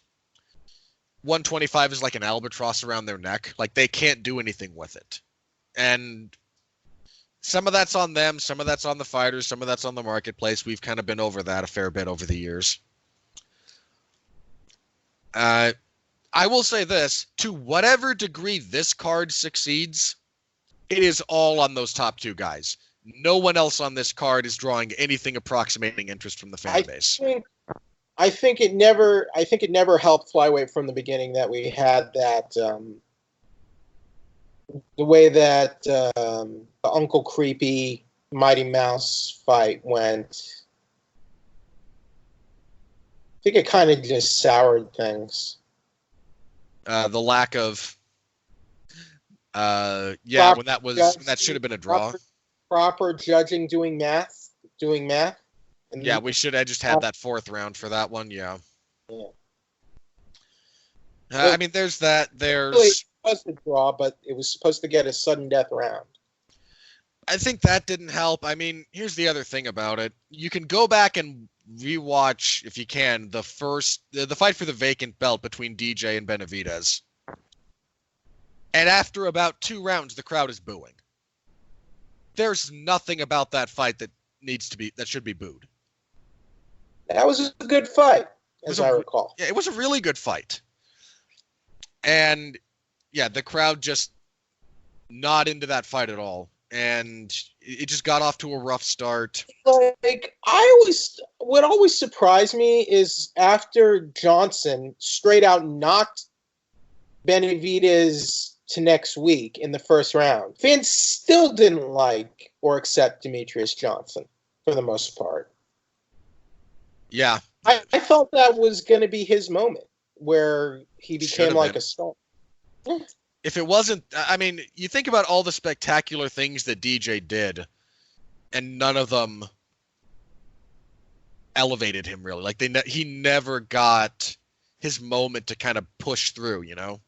Speaker 1: 125 is like an albatross around their neck. Like they can't do anything with it. And some of that's on them, some of that's on the fighters, some of that's on the marketplace. We've kind of been over that a fair bit over the years. I will say this, to whatever degree this card succeeds, it is all on those top two guys. No one else on this card is drawing anything approximating interest from the fan base.
Speaker 2: I think it never helped Flyweight from the beginning that we had that the way that the Uncle Creepy Mighty Mouse fight went. I think it kind of just soured things.
Speaker 1: The lack of when that should have been a draw.
Speaker 2: Proper judging, doing math.
Speaker 1: And yeah, we should have just had that fourth round for that one. Yeah. I mean, there's that. There's
Speaker 2: it was a draw, but it was supposed to get a sudden death round.
Speaker 1: I think that didn't help. I mean, here's the other thing about it. You can go back and rewatch, if you can, the fight for the vacant belt between DJ and Benavidez. And after about 2 rounds, the crowd is booing. There's nothing about that fight that should be booed.
Speaker 2: That was a good fight, as I recall.
Speaker 1: Yeah, it was a really good fight. And yeah, the crowd just not into that fight at all. And it just got off to a rough start.
Speaker 2: Like, what always surprised me is after Johnson straight out knocked Benavidez to next week in the first round, fans still didn't like or accept Demetrius Johnson for the most part.
Speaker 1: Yeah.
Speaker 2: I thought that was going to be his moment where he became like a star.
Speaker 1: If it wasn't, I mean, you think about all the spectacular things that DJ did, and none of them elevated him really. Like he never got his moment to kind of push through, you know?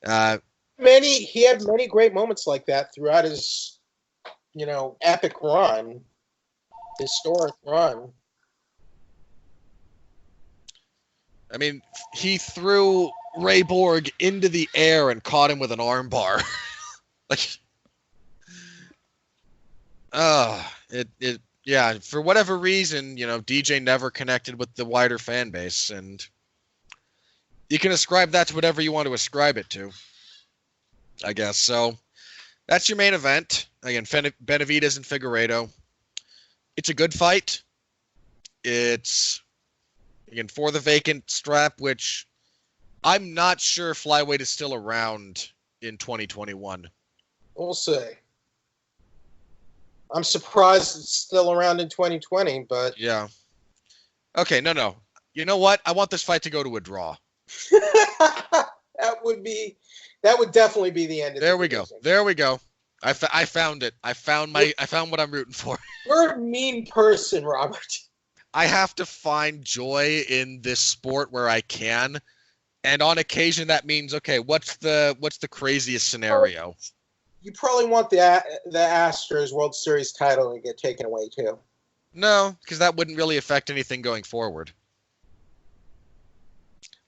Speaker 2: He had many great moments like that throughout his, epic run, historic run.
Speaker 1: I mean, he threw Ray Borg into the air and caught him with an armbar. Yeah, for whatever reason, DJ never connected with the wider fan base, and you can ascribe that to whatever you want to ascribe it to, I guess. So that's your main event. Again, Benavidez and Figueiredo. It's a good fight. It's, again, for the vacant strap, which I'm not sure Flyweight is still around in 2021.
Speaker 2: We'll see. I'm surprised it's still around in 2020, but...
Speaker 1: Yeah. Okay, no. You know what? I want this fight to go to a draw.
Speaker 2: That would definitely be the end of it.
Speaker 1: There we go. I found it. I found what I'm rooting for.
Speaker 2: You're a mean person, Robert.
Speaker 1: I have to find joy in this sport where I can. And on occasion that means, okay, what's the craziest scenario?
Speaker 2: You probably want the Astros World Series title to get taken away too.
Speaker 1: No, because that wouldn't really affect anything going forward.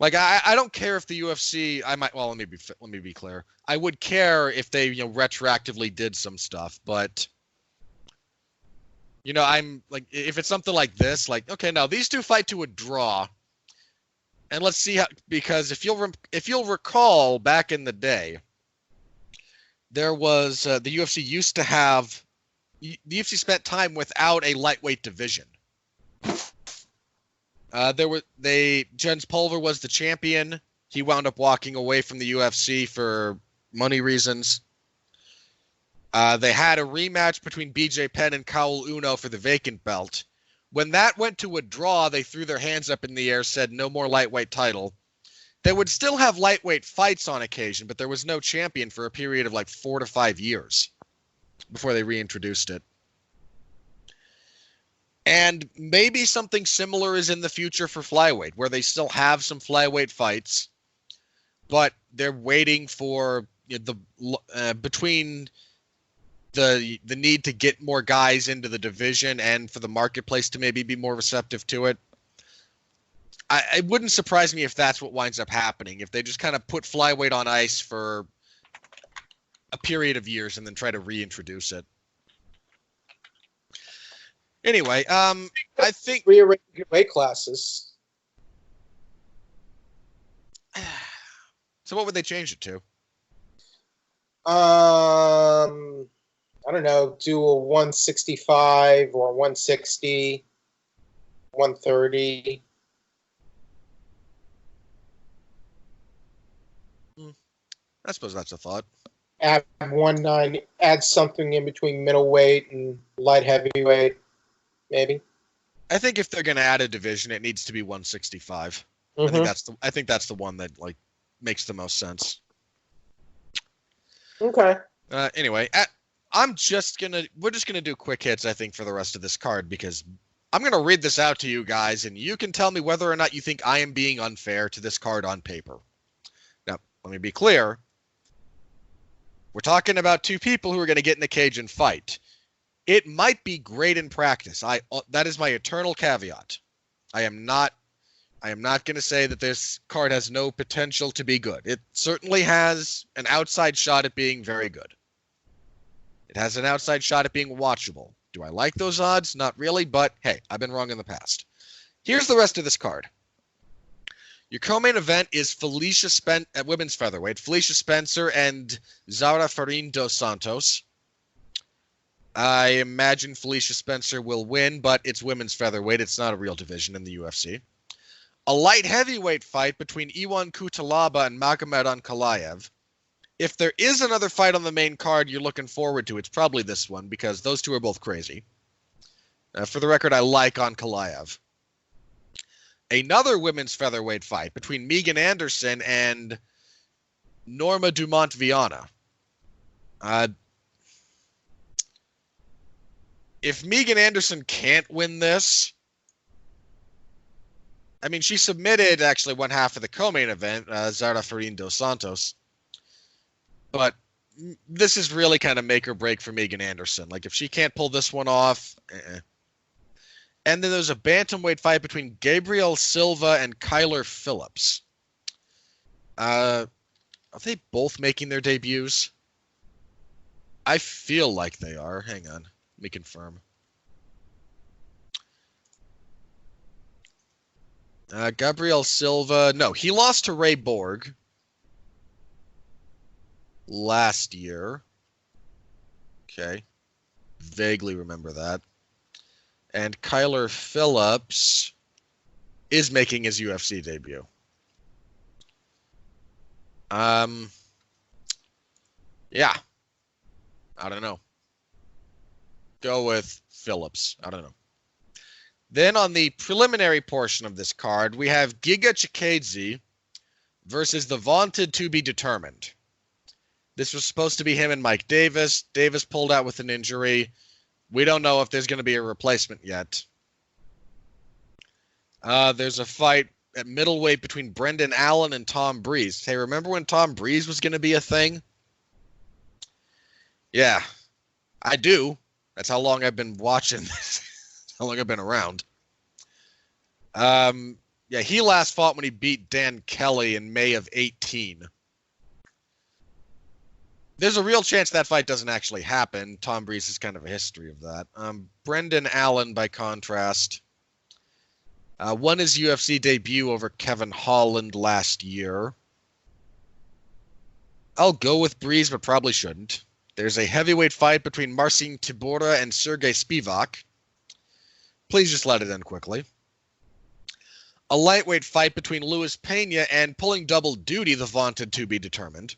Speaker 1: Like I don't care if the UFC. Let me be clear. I would care if they retroactively did some stuff, but I'm like if it's something like this, like okay, now these two fight to a draw, and let's see how because if you'll recall back in the day, there was the UFC used to have the UFC spent time without a lightweight division. Jens Pulver was the champion. He wound up walking away from the UFC for money reasons. They had a rematch between BJ Penn and Kaul Uno for the vacant belt. When that went to a draw, they threw their hands up in the air, said no more lightweight title. They would still have lightweight fights on occasion, but there was no champion for a period of like 4 to 5 years before they reintroduced it. And maybe something similar is in the future for flyweight, where they still have some flyweight fights, but they're waiting for between the need to get more guys into the division and for the marketplace to maybe be more receptive to it. It wouldn't surprise me if that's what winds up happening, if they just kind of put flyweight on ice for a period of years and then try to reintroduce it. Anyway, I think
Speaker 2: rearrange weight classes.
Speaker 1: So what would they change it to?
Speaker 2: I don't know, do a 165 or 160, 130.
Speaker 1: I suppose that's a thought.
Speaker 2: Add 190, add something in between middleweight and light heavyweight, maybe.
Speaker 1: I think if they're going to add a division, it needs to be 165.
Speaker 2: Mm-hmm.
Speaker 1: I think that's the one that like makes the most sense.
Speaker 2: Okay.
Speaker 1: Anyway, we're just gonna do quick hits, I think, for the rest of this card because I'm gonna read this out to you guys, and you can tell me whether or not you think I am being unfair to this card on paper. Now, let me be clear. We're talking about two people who are going to get in the cage and fight. It might be great in practice. That is my eternal caveat. I am not going to say that this card has no potential to be good. It certainly has an outside shot at being very good. It has an outside shot at being watchable. Do I like those odds? Not really, but hey, I've been wrong in the past. Here's the rest of this card. Your co-main event is at women's featherweight, Felicia Spencer and Zara Farin dos Santos. I imagine Felicia Spencer will win, but it's women's featherweight. It's not a real division in the UFC. A light heavyweight fight between Iwan Kutalaba and Magomed Ankalaev. If there is another fight on the main card you're looking forward to, it's probably this one because those two are both crazy. For the record, I like Ankalaev. Another women's featherweight fight between Megan Anderson and Norma Dumont Viana. If Megan Anderson can't win this, I mean, she submitted actually one half of the co-main event, Zara Farin dos Santos. But this is really kind of make or break for Megan Anderson. Like, if she can't pull this one off, And then there's a bantamweight fight between Gabriel Silva and Kyler Phillips. Are they both making their debuts? I feel like they are. Hang on. Let me confirm. Gabriel Silva. No, he lost to Ray Borg last year. Okay. Vaguely remember that. And Kyler Phillips is making his UFC debut. Yeah. I don't know. Go with Phillips. I don't know. Then on the preliminary portion of this card, we have Giga Chikadze versus the vaunted to be determined. This was supposed to be him and Mike Davis. Davis pulled out with an injury. We don't know if there's going to be a replacement yet. There's a fight at middleweight between Brendan Allen and Tom Breeze. Hey, remember when Tom Breeze was going to be a thing? Yeah, I do. That's how long I've been watching this. How long I've been around. Yeah, he last fought when he beat Dan Kelly in May of 18. There's a real chance that fight doesn't actually happen. Tom Breeze has kind of a history of that. Brendan Allen, by contrast, won his UFC debut over Kevin Holland last year. I'll go with Breeze, but probably shouldn't. There's a heavyweight fight between Marcin Tybura and Sergey Spivak. Please just let it end quickly. A lightweight fight between Luis Pena and, pulling double duty, the vaunted to be determined.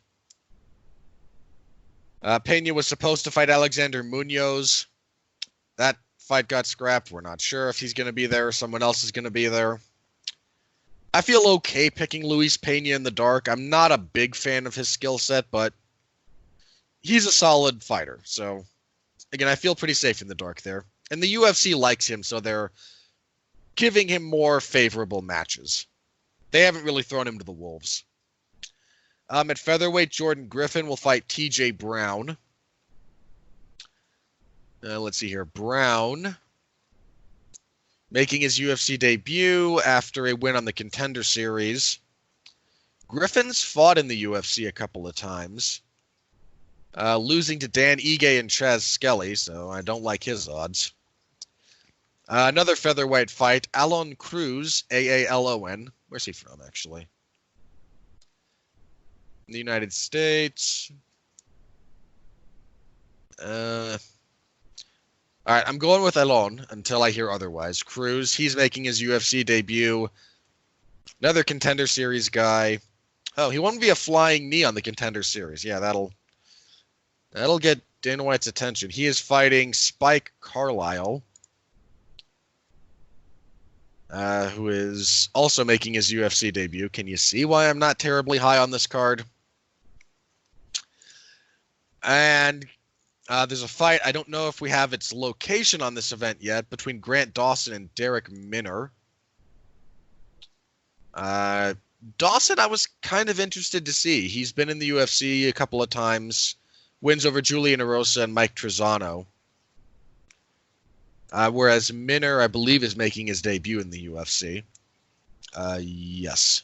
Speaker 1: Pena was supposed to fight Alexander Munoz. That fight got scrapped. We're not sure if he's going to be there or someone else is going to be there. I feel okay picking Luis Pena in the dark. I'm not a big fan of his skill set, but he's a solid fighter. So, again, I feel pretty safe in the dark there. And the UFC likes him, so they're giving him more favorable matches. They haven't really thrown him to the wolves. At featherweight, Jordan Griffin will fight TJ Brown. Let's see here. Brown making his UFC debut after a win on the Contender Series. Griffin's fought in the UFC a couple of times, losing to Dan Ige and Chaz Skelly, so I don't like his odds. Another featherweight fight, Alon Cruz, Aalon. Where's he from, actually? In the United States. All right, I'm going with Alon until I hear otherwise. Cruz, he's making his UFC debut. Another Contender Series guy. Oh, he won via flying knee on the Contender Series. Yeah, that'll get Dana White's attention. He is fighting Spike Carlisle, who is also making his UFC debut. Can you see why I'm not terribly high on this card? And there's a fight, I don't know if we have its location on this event yet, between Grant Dawson and Derek Minner. Dawson, I was kind of interested to see. He's been in the UFC a couple of times. Wins over Julian Erosa and Mike Trezano. Whereas Minner, I believe, is making his debut in the UFC. Yes,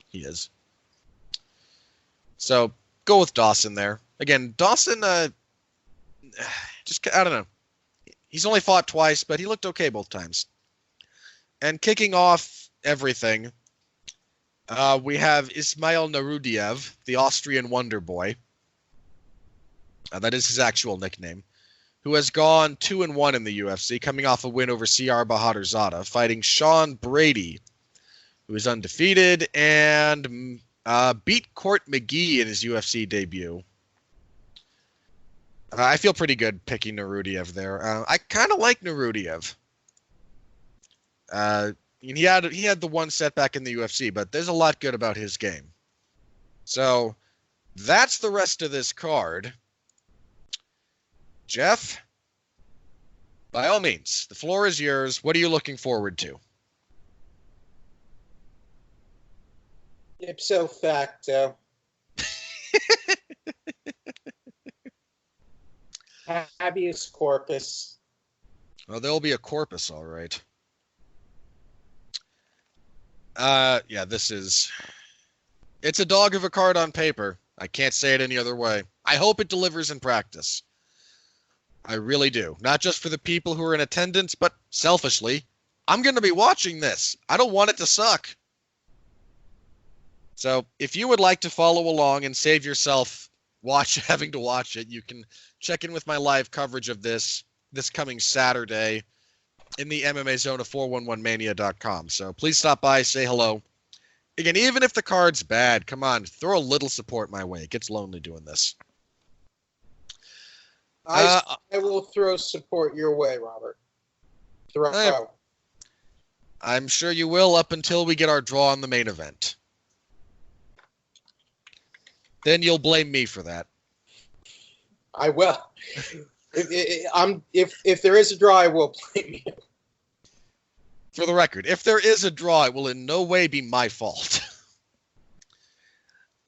Speaker 1: he is. So, go with Dawson there. Again, Dawson, I don't know. He's only fought twice, but he looked okay both times. And kicking off everything, we have Ismail Narudiev, the Austrian Wonder Boy. That is his actual nickname. Who has gone 2-1 in the UFC, coming off a win over CR Bahadurzada, fighting Sean Brady, who is undefeated, and beat Court McGee in his UFC debut. I feel pretty good picking Narudiev there. I kind of like Narudiev. He had the one setback in the UFC, but there's a lot good about his game. So that's the rest of this card. Jeff, by all means, the floor is yours. What are you looking forward to?
Speaker 2: Ipso facto. Habeas corpus.
Speaker 1: Well, there'll be a corpus, all right. Yeah, it's a dog of a card on paper. I can't say it any other way. I hope it delivers in practice. I really do. Not just for the people who are in attendance, but selfishly, I'm going to be watching this. I don't want it to suck. So if you would like to follow along and save yourself having to watch it, you can check in with my live coverage of this coming Saturday in the MMA zone of 411mania.com. So please stop by, say hello. Again, even if the card's bad, come on, throw a little support my way. It gets lonely doing this.
Speaker 2: I will throw support your way, Robert.
Speaker 1: I'm sure you will up until we get our draw on the main event. Then you'll blame me for that.
Speaker 2: I will. If there is a draw, I will blame you.
Speaker 1: For the record, if there is a draw, it will in no way be my fault.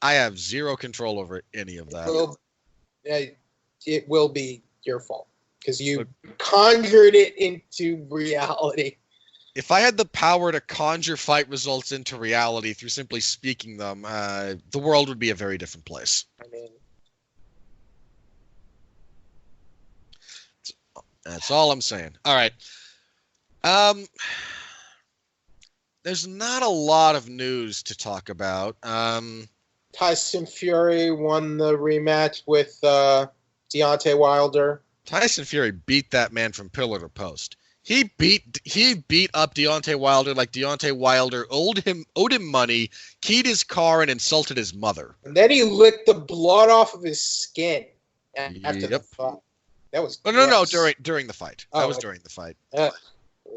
Speaker 1: I have zero control over any of that.
Speaker 2: It will be your fault because you conjured it into reality.
Speaker 1: If I had the power to conjure fight results into reality through simply speaking them, the world would be a very different place.
Speaker 2: I mean,
Speaker 1: That's all I'm saying. All right. There's not a lot of news to talk about.
Speaker 2: Tyson Fury won the rematch with Deontay Wilder.
Speaker 1: Tyson Fury beat that man from pillar to post. He beat up Deontay Wilder like Deontay Wilder owed him money, keyed his car, and insulted his mother.
Speaker 2: And then he licked the blood off of his skin after the fight. That was
Speaker 1: no, during the fight. That was during the fight.
Speaker 2: Ugh.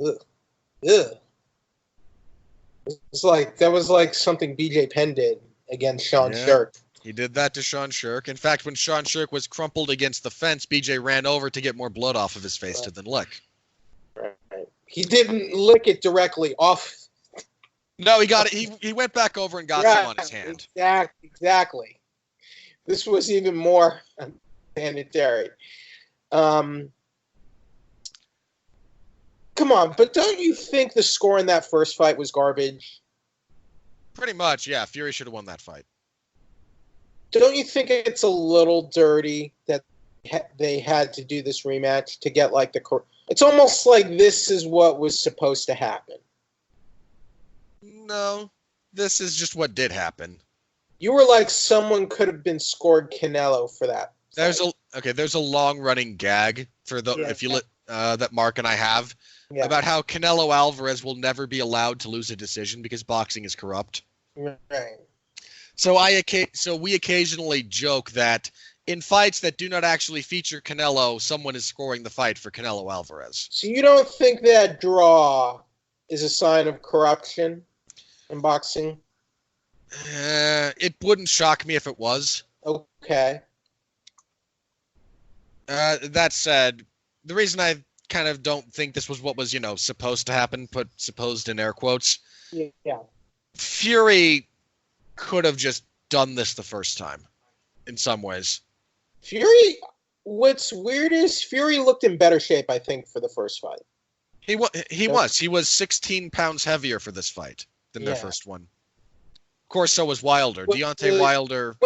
Speaker 2: Ugh. That was like something BJ Penn did against Sean Shirk.
Speaker 1: He did that to Sean Shirk. In fact, when Sean Shirk was crumpled against the fence, BJ ran over to get more blood off of his face to then lick.
Speaker 2: Right. He didn't lick it directly off.
Speaker 1: No, he got it. He went back over and got some on his hand.
Speaker 2: Exactly. This was even more sanitary. Come on, but don't you think the score in that first fight was garbage?
Speaker 1: Pretty much, yeah. Fury should have won that fight.
Speaker 2: Don't you think it's a little dirty that they had to do this rematch to get like the... It's almost like this is what was supposed to happen.
Speaker 1: No, this is just what did happen.
Speaker 2: You were like someone could have been scored Canelo for that.
Speaker 1: There's a long running gag for that Mark and I have about how Canelo Alvarez will never be allowed to lose a decision because boxing is corrupt.
Speaker 2: Right.
Speaker 1: So we occasionally joke that in fights that do not actually feature Canelo, someone is scoring the fight for Canelo Alvarez.
Speaker 2: So you don't think that draw is a sign of corruption in boxing?
Speaker 1: It wouldn't shock me if it was.
Speaker 2: Okay.
Speaker 1: That said, the reason I kind of don't think this was what was, supposed to happen, put supposed in air quotes.
Speaker 2: Yeah.
Speaker 1: Fury could have just done this the first time in some ways.
Speaker 2: What's weird is Fury looked in better shape, I think, for the first fight.
Speaker 1: He was 16 pounds heavier for this fight than their first one. Of course, so was Wilder. Deontay Wilder.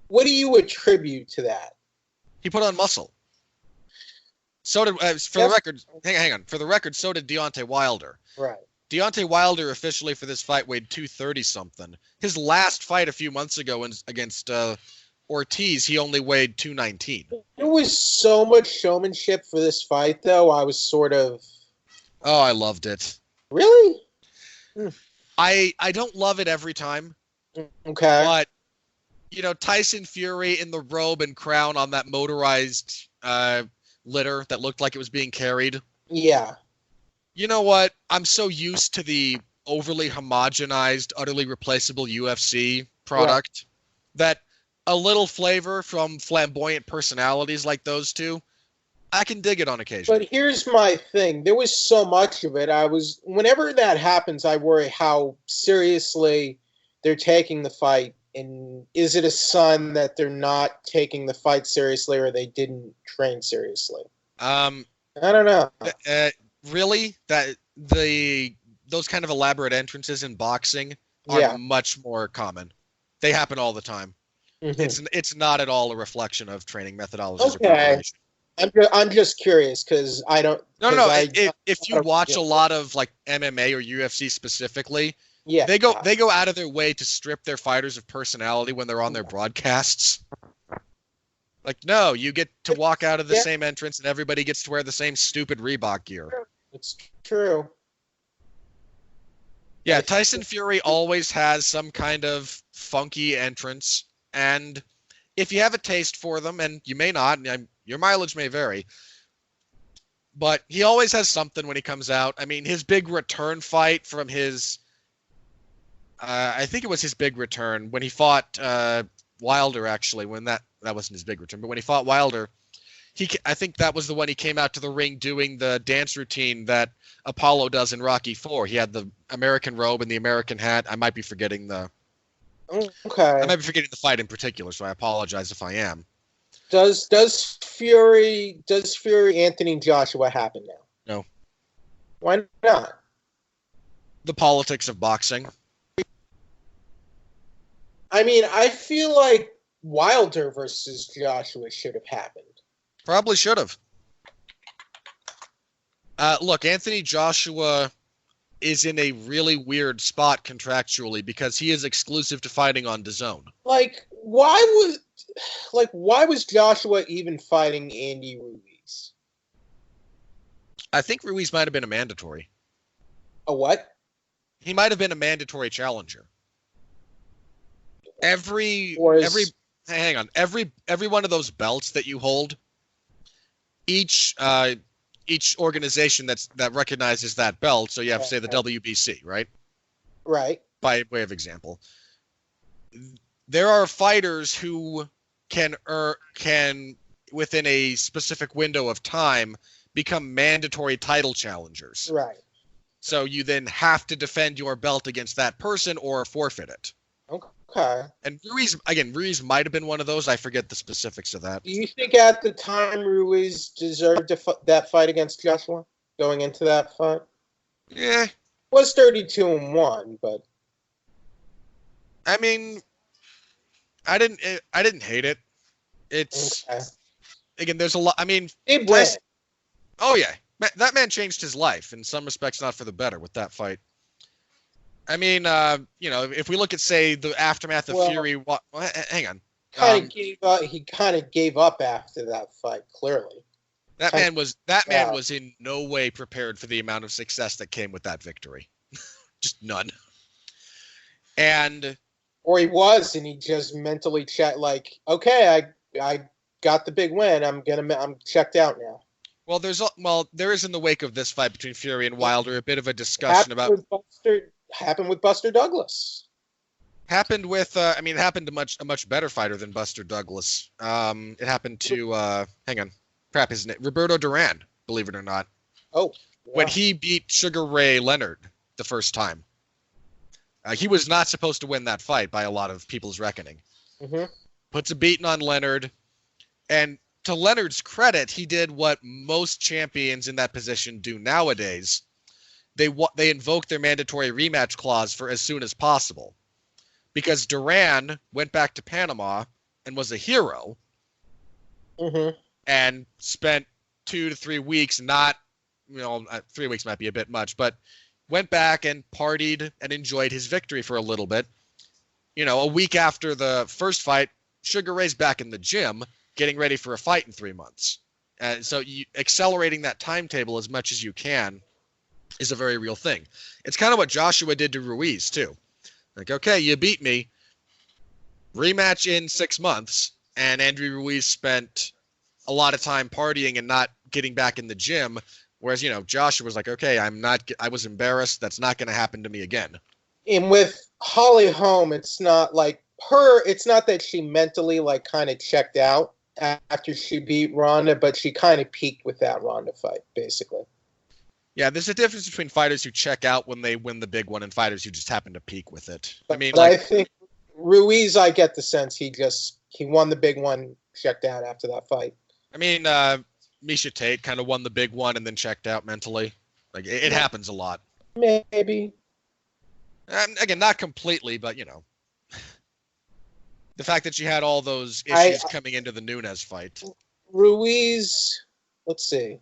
Speaker 2: What do you attribute to that?
Speaker 1: He put on muscle. So did, the record, hang on. For the record, so did Deontay Wilder.
Speaker 2: Right.
Speaker 1: Deontay Wilder officially for this fight weighed 230-something. His last fight a few months ago against Ortiz, he only weighed 219.
Speaker 2: There was so much showmanship for this fight, though. I was sort of...
Speaker 1: Oh, I loved it.
Speaker 2: Really?
Speaker 1: I don't love it every time.
Speaker 2: Okay.
Speaker 1: But, Tyson Fury in the robe and crown on that motorized litter that looked like it was being carried.
Speaker 2: Yeah.
Speaker 1: You know what? I'm so used to the overly homogenized, utterly replaceable UFC product that a little flavor from flamboyant personalities like those two, I can dig it on occasion.
Speaker 2: But here's my thing. There was so much of it. Whenever that happens, I worry how seriously they're taking the fight. And is it a sign that they're not taking the fight seriously or they didn't train seriously? I don't know.
Speaker 1: Really? Those kind of elaborate entrances in boxing are much more common. They happen all the time. Mm-hmm. It's not at all a reflection of training methodologies or preparation.
Speaker 2: I'm just curious because I don't.
Speaker 1: No. If you watch a lot of like MMA or UFC specifically, they go out of their way to strip their fighters of personality when they're on their broadcasts. Like, no, you get to walk out of the same entrance and everybody gets to wear the same stupid Reebok gear.
Speaker 2: It's true.
Speaker 1: Yeah, Tyson Fury always has some kind of funky entrance, and if you have a taste for them, and you may not, your mileage may vary, but he always has something when he comes out. I mean, his big return fight from his... I think it was his big return when he fought Wilder, actually, when that wasn't his big return, but when he fought Wilder, I think that was the one he came out to the ring doing the dance routine that Apollo does in Rocky IV. He had the American robe and the American hat. I might be forgetting I might be forgetting the fight in particular, so I apologize if I am.
Speaker 2: Does Fury Anthony Joshua happen now?
Speaker 1: No.
Speaker 2: Why not?
Speaker 1: The politics of boxing.
Speaker 2: I mean, I feel like Wilder versus Joshua should have happened.
Speaker 1: Probably should have. Look, Anthony Joshua is in a really weird spot contractually because he is exclusive to fighting on DAZN.
Speaker 2: Why was Joshua even fighting Andy Ruiz?
Speaker 1: I think Ruiz might have been a mandatory.
Speaker 2: A what?
Speaker 1: He might have been a mandatory challenger. Every one of those belts that you hold, each organization that recognizes that belt, so you have, say, the WBC, right?
Speaker 2: Right.
Speaker 1: By way of example. There are fighters who can within a specific window of time become mandatory title challengers.
Speaker 2: Right.
Speaker 1: So you then have to defend your belt against that person or forfeit it.
Speaker 2: Okay.
Speaker 1: And Ruiz might have been one of those. I forget the specifics of that.
Speaker 2: Do you think at the time Ruiz deserved that fight against Joshua going into that fight?
Speaker 1: Yeah.
Speaker 2: Was 32-1, but
Speaker 1: I mean, I didn't hate it. It's
Speaker 2: okay.
Speaker 1: Again, there's a lot. I mean,
Speaker 2: Tyson,
Speaker 1: oh yeah, that man changed his life in some respects, not for the better with that fight. I mean, if we look at, say, the aftermath of Fury, hang on.
Speaker 2: He kind of gave up after that fight. Clearly,
Speaker 1: that man was in no way prepared for the amount of success that came with that victory. Just none.
Speaker 2: Or he was, and he just mentally checked. Okay, I got the big win. I'm checked out now.
Speaker 1: Well, there is in the wake of this fight between Fury and Wilder a bit of a discussion
Speaker 2: happened with Buster Douglas.
Speaker 1: Happened with it happened to a much better fighter than Buster Douglas. It happened to his name, Roberto Duran, believe it or not.
Speaker 2: Oh, wow.
Speaker 1: When he beat Sugar Ray Leonard the first time. He was not supposed to win that fight by a lot of people's reckoning.
Speaker 2: Mm-hmm.
Speaker 1: Puts a beating on Leonard, and to Leonard's credit, he did what most champions in that position do nowadays. They invoke their mandatory rematch clause for as soon as possible, because Duran went back to Panama and was a hero,
Speaker 2: mm-hmm.
Speaker 1: and spent 2 to 3 weeks 3 weeks might be a bit much, but went back and partied and enjoyed his victory for a little bit. A week after the first fight, Sugar Ray's back in the gym getting ready for a fight in 3 months. And so accelerating that timetable as much as you can is a very real thing. It's kind of what Joshua did to Ruiz, too. Okay, you beat me. Rematch in 6 months, and Andrew Ruiz spent a lot of time partying and not getting back in the gym, whereas, Joshua was like, okay, I was embarrassed. That's not going to happen to me again.
Speaker 2: And with Holly Holm, it's not that she mentally kind of checked out after she beat Ronda, but she kind of peaked with that Ronda fight, basically.
Speaker 1: Yeah, there's a difference between fighters who check out when they win the big one and fighters who just happen to peak with it.
Speaker 2: But I think Ruiz, I get the sense he won the big one, checked out after that fight.
Speaker 1: I mean, Miesha Tate kind of won the big one and then checked out mentally. It happens a lot.
Speaker 2: Maybe.
Speaker 1: Again, not completely, but the fact that she had all those issues coming into the Nunes fight.
Speaker 2: Ruiz, let's see.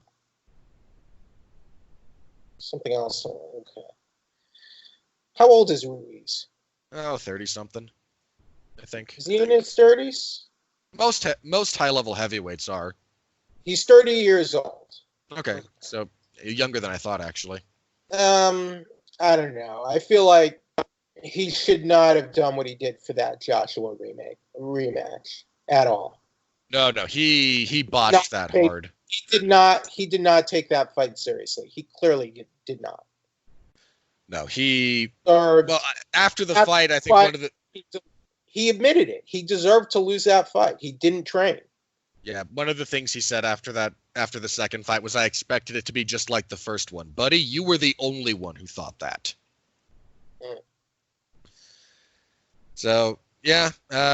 Speaker 2: Something else. Okay. How old is Ruiz?
Speaker 1: Oh, 30-something, I think.
Speaker 2: Is he in his 30s?
Speaker 1: Most high-level heavyweights are.
Speaker 2: He's 30 years old.
Speaker 1: Okay, so younger than I thought, actually.
Speaker 2: I don't know. I feel like he should not have done what he did for that Joshua rematch at all.
Speaker 1: No, he botched that hard.
Speaker 2: He did not take that fight seriously. He clearly did not.
Speaker 1: No, after the fight, I think
Speaker 2: he admitted it. He deserved to lose that fight. He didn't train.
Speaker 1: Yeah, one of the things he said after the second fight was, I expected it to be just like the first one. Buddy, you were the only one who thought that.
Speaker 2: Mm.
Speaker 1: So, yeah,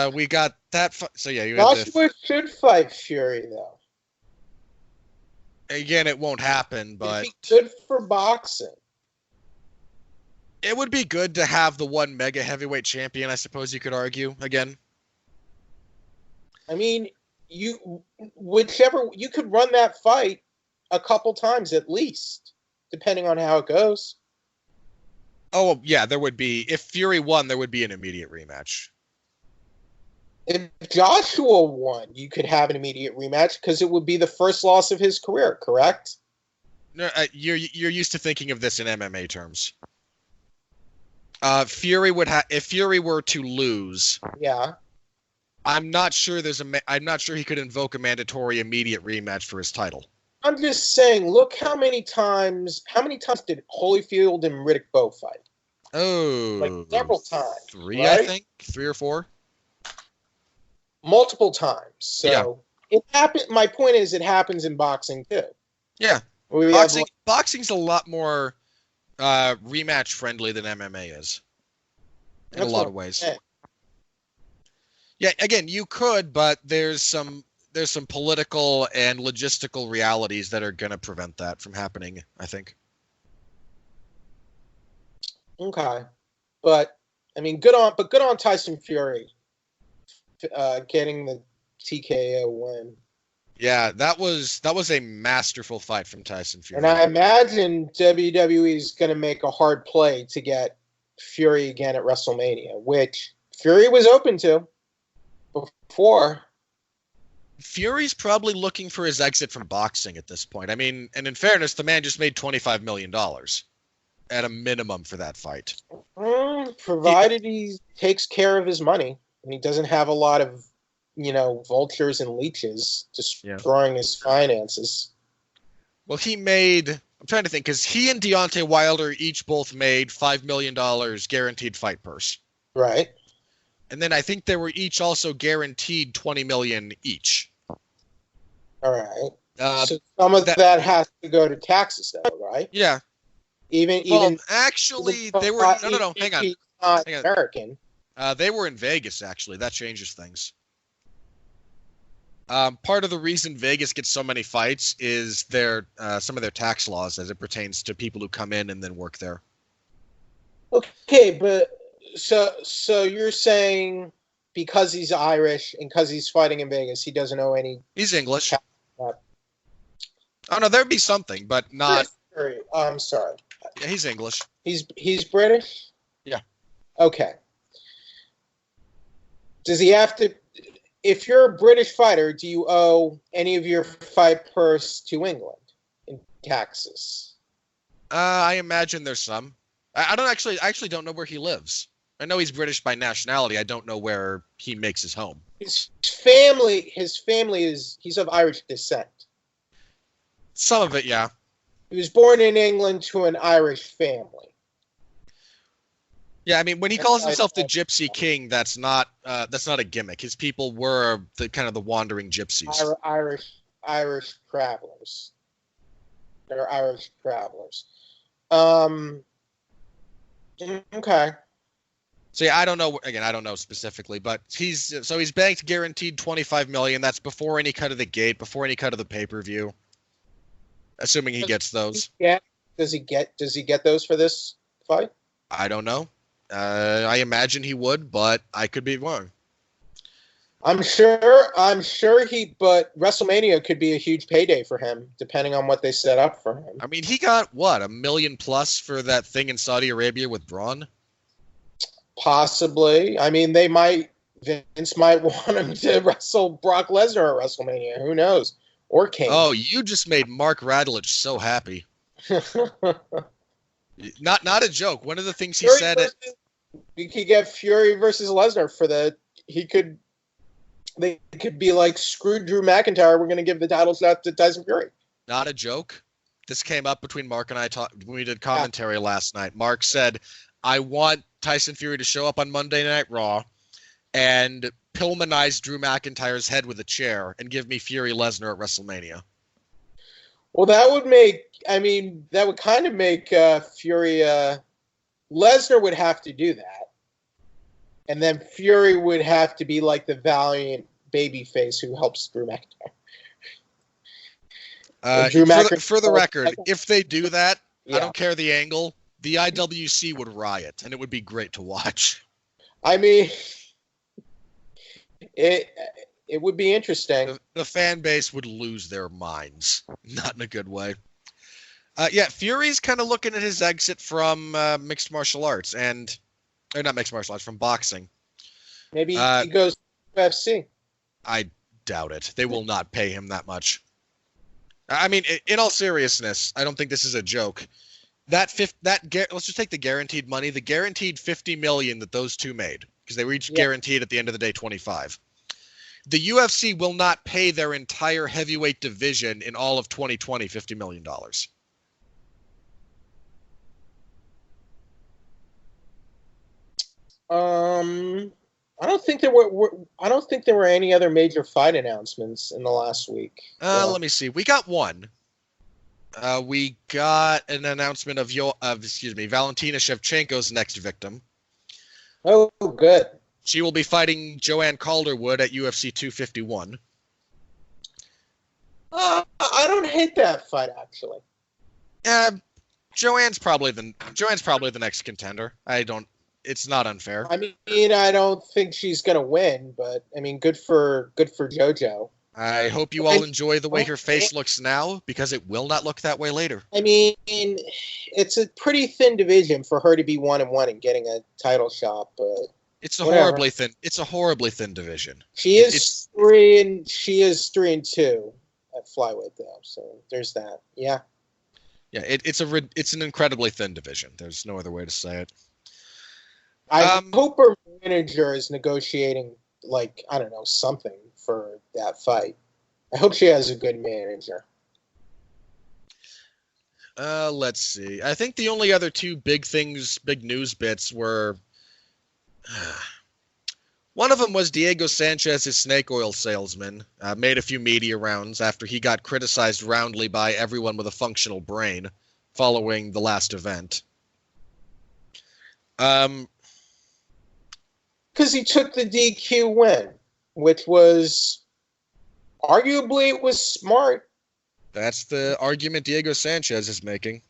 Speaker 1: we got that. So, yeah,
Speaker 2: Joshua should fight Fury, though.
Speaker 1: Again, it won't happen, but
Speaker 2: it'd be good for boxing.
Speaker 1: It would be good to have the one mega heavyweight champion, I suppose you could argue, again.
Speaker 2: I mean, you could run that fight a couple times at least, depending on how it goes.
Speaker 1: Oh, yeah, there would be. If Fury won, there would be an immediate rematch.
Speaker 2: If Joshua won, you could have an immediate rematch because it would be the first loss of his career, correct?
Speaker 1: No, you're used to thinking of this in MMA terms. Fury would have if Fury were to lose.
Speaker 2: Yeah.
Speaker 1: I'm not sure he could invoke a mandatory immediate rematch for his title.
Speaker 2: I'm just saying, look how many times did Holyfield and Riddick Bowe fight?
Speaker 1: Oh,
Speaker 2: like several times.
Speaker 1: 3,
Speaker 2: right?
Speaker 1: I think 3 or 4.
Speaker 2: Multiple times. So It happen. My point is, it happens in boxing too.
Speaker 1: Yeah, boxing's a lot more rematch friendly than MMA is in a lot of ways. Yeah, again, you could, but there's some political and logistical realities that are going to prevent that from happening, I think.
Speaker 2: Okay. But I mean, good on Tyson Fury getting the TKO win.
Speaker 1: Yeah, that was a masterful fight from Tyson Fury.
Speaker 2: And I imagine WWE is going to make a hard play to get Fury again at WrestleMania, which Fury was open to before.
Speaker 1: Fury's probably looking for his exit from boxing at this point. I mean, and in fairness, the man just made $25 million at a minimum for that fight.
Speaker 2: Provided he takes care of his money and he doesn't have a lot of, vultures and leeches destroying his finances.
Speaker 1: Well, I'm trying to think, because he and Deontay Wilder both made $5 million guaranteed fight purse.
Speaker 2: Right.
Speaker 1: And then I think they were each also guaranteed $20 million each.
Speaker 2: All right. So some of that has to go to taxes, though, right?
Speaker 1: Yeah.
Speaker 2: Even
Speaker 1: actually, they were no. Hang on.
Speaker 2: Not American.
Speaker 1: They were in Vegas. Actually, that changes things. Part of the reason Vegas gets so many fights is some of their tax laws as it pertains to people who come in and then work there.
Speaker 2: Okay, but so you're saying because he's Irish and because he's fighting in Vegas, he doesn't owe any.
Speaker 1: He's English. Oh no, there'd be something, but not.
Speaker 2: I'm sorry.
Speaker 1: Yeah, he's English.
Speaker 2: He's British?
Speaker 1: Yeah.
Speaker 2: Okay. Does he have to? If you're a British fighter, do you owe any of your fight purse to England in taxes?
Speaker 1: I imagine there's some. I actually don't know where he lives. I know he's British by nationality. I don't know where he makes his home.
Speaker 2: His family he's of Irish descent.
Speaker 1: Some of it, yeah.
Speaker 2: He was born in England to an Irish family.
Speaker 1: Yeah, I mean, when he calls himself the Gypsy King, that's not a gimmick. His people were the wandering gypsies.
Speaker 2: Irish travelers. They're Irish travelers. Okay.
Speaker 1: So yeah, I don't know. Again, I don't know specifically, but he's banked guaranteed $25 million. That's before any cut of the gate, before any cut of the pay-per-view. Assuming he gets those.
Speaker 2: Yeah. Does he get those for this fight?
Speaker 1: I don't know. I imagine he would, but I could be wrong.
Speaker 2: I'm sure but WrestleMania could be a huge payday for him, depending on what they set up for him.
Speaker 1: I mean, he got what, $1 million plus for that thing in Saudi Arabia with Braun?
Speaker 2: Possibly. I mean, Vince might want him to wrestle Brock Lesnar at WrestleMania. Who knows? Or Kane.
Speaker 1: Oh, you just made Mark Radulich so happy. Not a joke. One of the things he said.
Speaker 2: You could get Fury versus Lesnar They could be like, screw Drew McIntyre. We're going to give the title shot to Tyson Fury.
Speaker 1: Not a joke. This came up between Mark and I when we did commentary last night. Mark said, I want Tyson Fury to show up on Monday Night Raw and Pillmanize Drew McIntyre's head with a chair and give me Fury Lesnar at WrestleMania.
Speaker 2: Well, that would kind of make Fury. Lesnar would have to do that. And then Fury would have to be like the valiant babyface who helps Drew McIntyre.
Speaker 1: For the record, if they do that, I don't care the angle. the IWC would riot, and it would be great to watch.
Speaker 2: I mean, it would be interesting.
Speaker 1: The fan base would lose their minds, not in a good way. Yeah, Fury's kind of looking at his exit from mixed martial arts or not mixed martial arts, from boxing.
Speaker 2: Maybe he goes to UFC.
Speaker 1: I doubt it. They will not pay him that much. I mean, in all seriousness, I don't think this is a joke. Let's just take the guaranteed money, the guaranteed $50 million that those two made, because they were each guaranteed at the end of the day 25. The UFC will not pay their entire heavyweight division in all of 2020 $50 million.
Speaker 2: I don't think there were any other major fight announcements in the last week.
Speaker 1: Let me see. We got one. We got an announcement of Valentina Shevchenko's next victim.
Speaker 2: Oh, good.
Speaker 1: She will be fighting Joanne Calderwood at UFC 251.
Speaker 2: I don't hate that fight, actually.
Speaker 1: Joanne's probably the next contender. It's not unfair.
Speaker 2: I mean, I don't think she's gonna win, but I mean, good for JoJo.
Speaker 1: I hope you all enjoy the way her face looks now, because it will not look that way later.
Speaker 2: I mean, it's a pretty thin division for her to be 1-1 and getting a title shot, but
Speaker 1: it's a horribly thin division.
Speaker 2: She is 3-2 at Flyweight, though. So there's that. Yeah.
Speaker 1: Yeah, it's an incredibly thin division. There's no other way to say it.
Speaker 2: I hope her manager is negotiating, like, I don't know, something for that fight. I hope she has a good manager.
Speaker 1: Let's see. I think the only other two big news bits were... one of them was Diego Sanchez's snake oil salesman made a few media rounds after he got criticized roundly by everyone with a functional brain following the last event.
Speaker 2: Because he took the DQ win, which was arguably it was smart.
Speaker 1: That's the argument Diego Sanchez is making.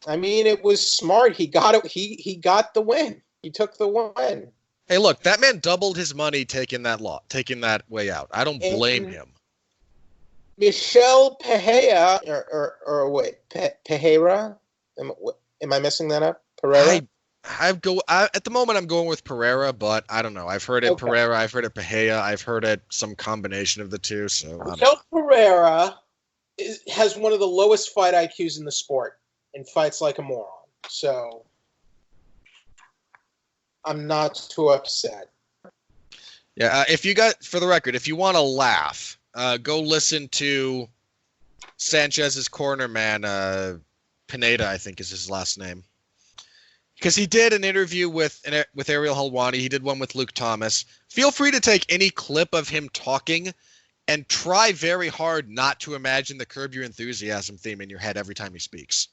Speaker 2: I mean, it was smart. He got it. He got the win. He took the win.
Speaker 1: Hey, look, that man doubled his money taking that way out. I don't blame him.
Speaker 2: Michelle Pereira, Pereira? Am I messing that up? Pereira?
Speaker 1: At the moment I'm going with Pereira, but I don't know. I've heard it Pereira, I've heard it Pereira, I've heard it some combination of the two. So
Speaker 2: Michelle Pereira has one of the lowest fight IQs in the sport and fights like a moron. So I'm not too upset.
Speaker 1: Yeah, for the record, if you want to laugh, go listen to Sanchez's corner man, Pineda, I think is his last name. Because he did an interview with Ariel Helwani. He did one with Luke Thomas. Feel free to take any clip of him talking and try very hard not to imagine the Curb Your Enthusiasm theme in your head every time he speaks.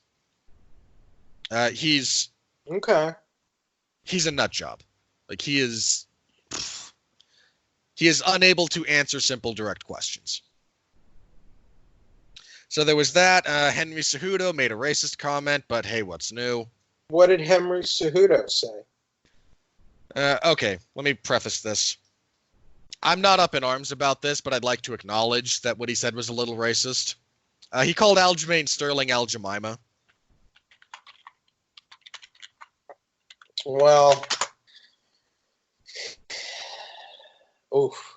Speaker 1: He's a nut job. Like, he is unable to answer simple, direct questions. So there was that. Henry Cejudo made a racist comment, but hey, what's new?
Speaker 2: What did Henry Cejudo say?
Speaker 1: Okay, let me preface this. I'm not up in arms about this, but I'd like to acknowledge that what he said was a little racist. He called Aljamain Sterling Al Jemima.
Speaker 2: Well, oof.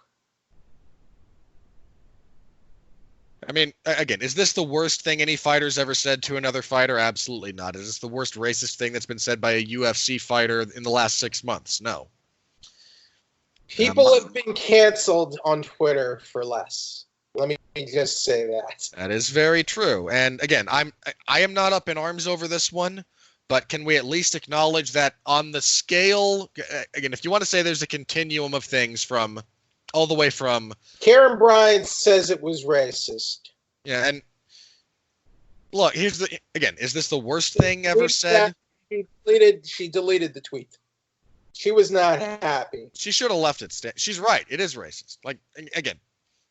Speaker 1: I mean, again, is this the worst thing any fighter's ever said to another fighter? Absolutely not. Is this the worst racist thing that's been said by a UFC fighter in the last 6 months? No.
Speaker 2: People have been canceled on Twitter for less. Let me just say that.
Speaker 1: That is very true. And again, I am not up in arms over this one, but can we at least acknowledge that on the scale, again, if you want to say there's a continuum of things from all the way from...
Speaker 2: Karen Bryant says it was racist.
Speaker 1: Yeah, and look, is this the worst thing ever said?
Speaker 2: She deleted the tweet. She was not happy.
Speaker 1: She should have left it. She's right. It is racist. Like, again,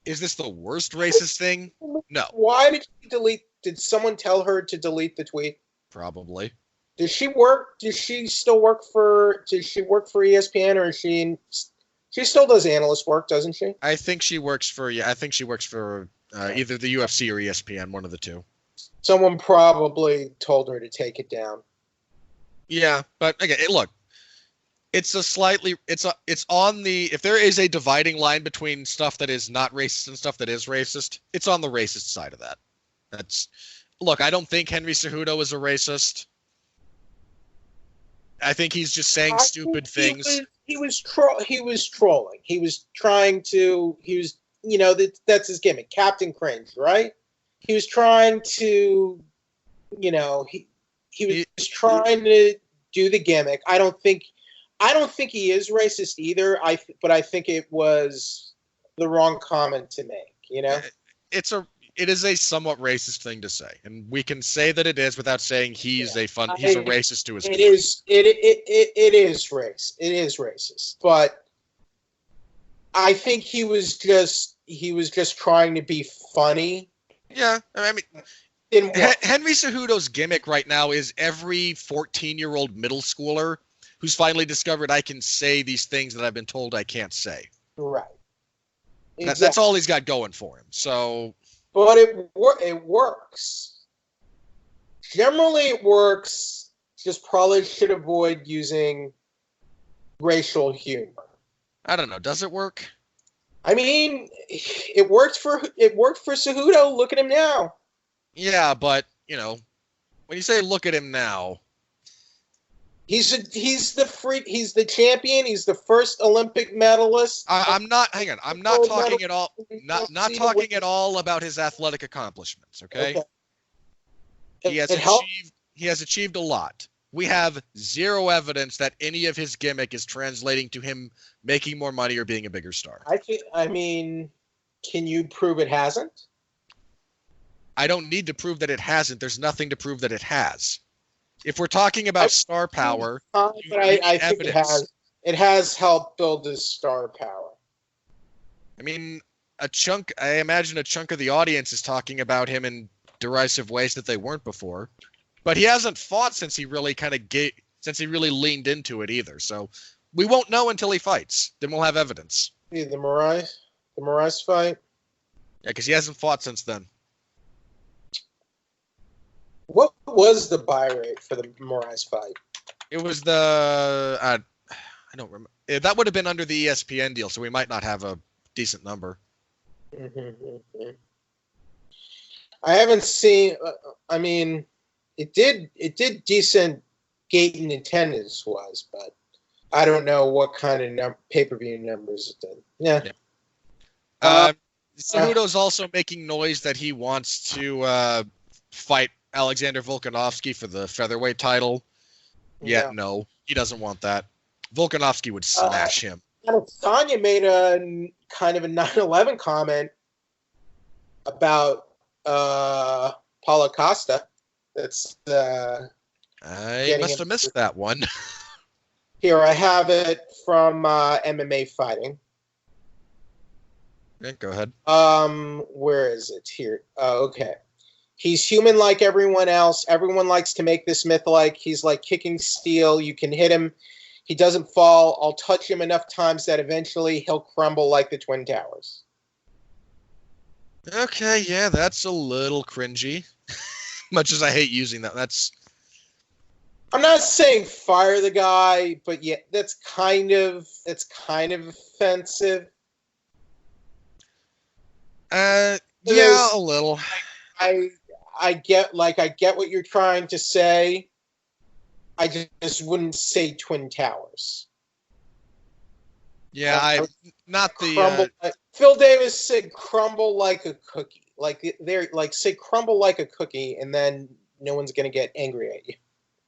Speaker 1: is this the worst racist thing? No.
Speaker 2: Why did she delete? Did someone tell her to delete the tweet?
Speaker 1: Probably.
Speaker 2: Does she work? Does she still work for? Does she work for ESPN, or is she? She still does analyst work, doesn't she?
Speaker 1: I think she works for either the UFC or ESPN, one of the two.
Speaker 2: Someone probably told her to take it down.
Speaker 1: Yeah, but again, look, it's on the, if there is a dividing line between stuff that is not racist and stuff that is racist, it's on the racist side of that. Look, I don't think Henry Cejudo is a racist. I think he's just saying stupid things.
Speaker 2: He was trolling. He was trying to. He was, that's his gimmick, Captain Cringe, right? He was trying to, he was trying to do the gimmick. I don't think he is racist either. But I think it was the wrong comment to make.
Speaker 1: It is a somewhat racist thing to say, and we can say that it is without saying he's a racist to his.
Speaker 2: It is racist, but I think he was just trying to be funny.
Speaker 1: Yeah, I mean, Henry Cejudo's gimmick right now is every 14-year-old middle schooler who's finally discovered I can say these things that I've been told I can't say.
Speaker 2: Right.
Speaker 1: Exactly. That's all he's got going for him. So.
Speaker 2: But it works. Generally, it works. Just probably should avoid using racial humor.
Speaker 1: I don't know. Does it work?
Speaker 2: I mean, it worked for Cejudo. Look at him now.
Speaker 1: Yeah, but when you say "look at him now,"
Speaker 2: he's the freak. He's the champion. He's the first Olympic medalist.
Speaker 1: I'm not talking at all. Not talking at all about his athletic accomplishments. Okay. He has achieved a lot. We have zero evidence that any of his gimmick is translating to him making more money or being a bigger star.
Speaker 2: I mean, can you prove it hasn't?
Speaker 1: I don't need to prove that it hasn't. There's nothing to prove that it has. If we're talking about star power,
Speaker 2: but I think it has helped build his star power.
Speaker 1: I mean, I imagine a chunk of the audience is talking about him in derisive ways that they weren't before. But he hasn't fought since he really leaned into it either. So we won't know until he fights. Then we'll have evidence.
Speaker 2: The Moraes fight?
Speaker 1: Yeah, because he hasn't fought since then.
Speaker 2: What was the buy rate for the Moraes fight?
Speaker 1: It was I don't remember. That would have been under the ESPN deal, so we might not have a decent number.
Speaker 2: Mm-hmm. I haven't seen. I mean, it did decent gate in attendance was, but I don't know what kind of pay-per-view numbers it did. Yeah.
Speaker 1: Cejudo's also making noise that he wants to fight Alexander Volkanovski for the featherweight title. Yeah, no, he doesn't want that. Volkanovski would smash him.
Speaker 2: Sonya made a kind of a 9/11 comment about Paulo Costa. That's
Speaker 1: I must have missed that one.
Speaker 2: Here, I have it from MMA Fighting.
Speaker 1: Yeah, go ahead.
Speaker 2: Where is it? Here. Okay. He's human like everyone else. Everyone likes to make this myth like he's like kicking steel. You can hit him. He doesn't fall. I'll touch him enough times that eventually he'll crumble like the Twin Towers.
Speaker 1: Okay, yeah, that's a little cringy. Much as I hate using that,
Speaker 2: I'm not saying fire the guy, but yeah, that's kind of offensive.
Speaker 1: Yeah, a little.
Speaker 2: I get what you're trying to say. I just wouldn't say Twin Towers.
Speaker 1: Yeah,
Speaker 2: Phil Davis said crumble like a cookie. Say crumble like a cookie, and then no one's gonna get angry at you.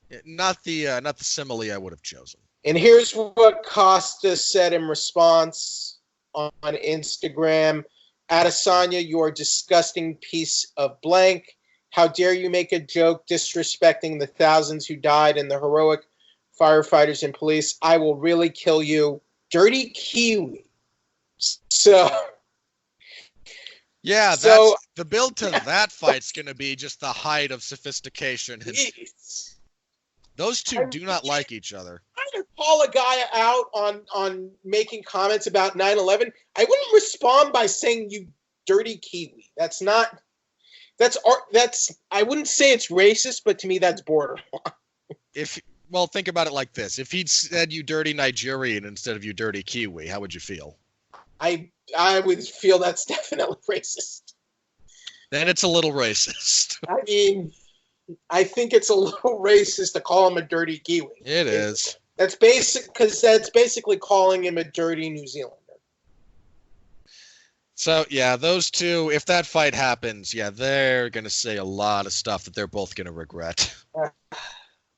Speaker 1: Yeah, not the simile I would have chosen.
Speaker 2: And here's what Costa said in response on Instagram. Adesanya, you're a disgusting piece of blank. How dare you make a joke disrespecting the thousands who died and the heroic firefighters and police? I will really kill you. Dirty Kiwi. So...
Speaker 1: Yeah, the build to that fight's going to be just the height of sophistication. Those two do not like each other.
Speaker 2: I call a guy out on making comments about 9/11. I wouldn't respond by saying you dirty Kiwi. That's I wouldn't say it's racist, but to me that's borderline.
Speaker 1: Well, think about it like this. If he'd said you dirty Nigerian instead of you dirty Kiwi, how would you feel?
Speaker 2: I would feel that's definitely racist.
Speaker 1: Then it's a little racist.
Speaker 2: I mean, I think it's a little racist to call him a dirty Kiwi.
Speaker 1: It is.
Speaker 2: That's basically calling him a dirty New Zealander.
Speaker 1: So, yeah, those two, if that fight happens, yeah, they're going to say a lot of stuff that they're both going to regret.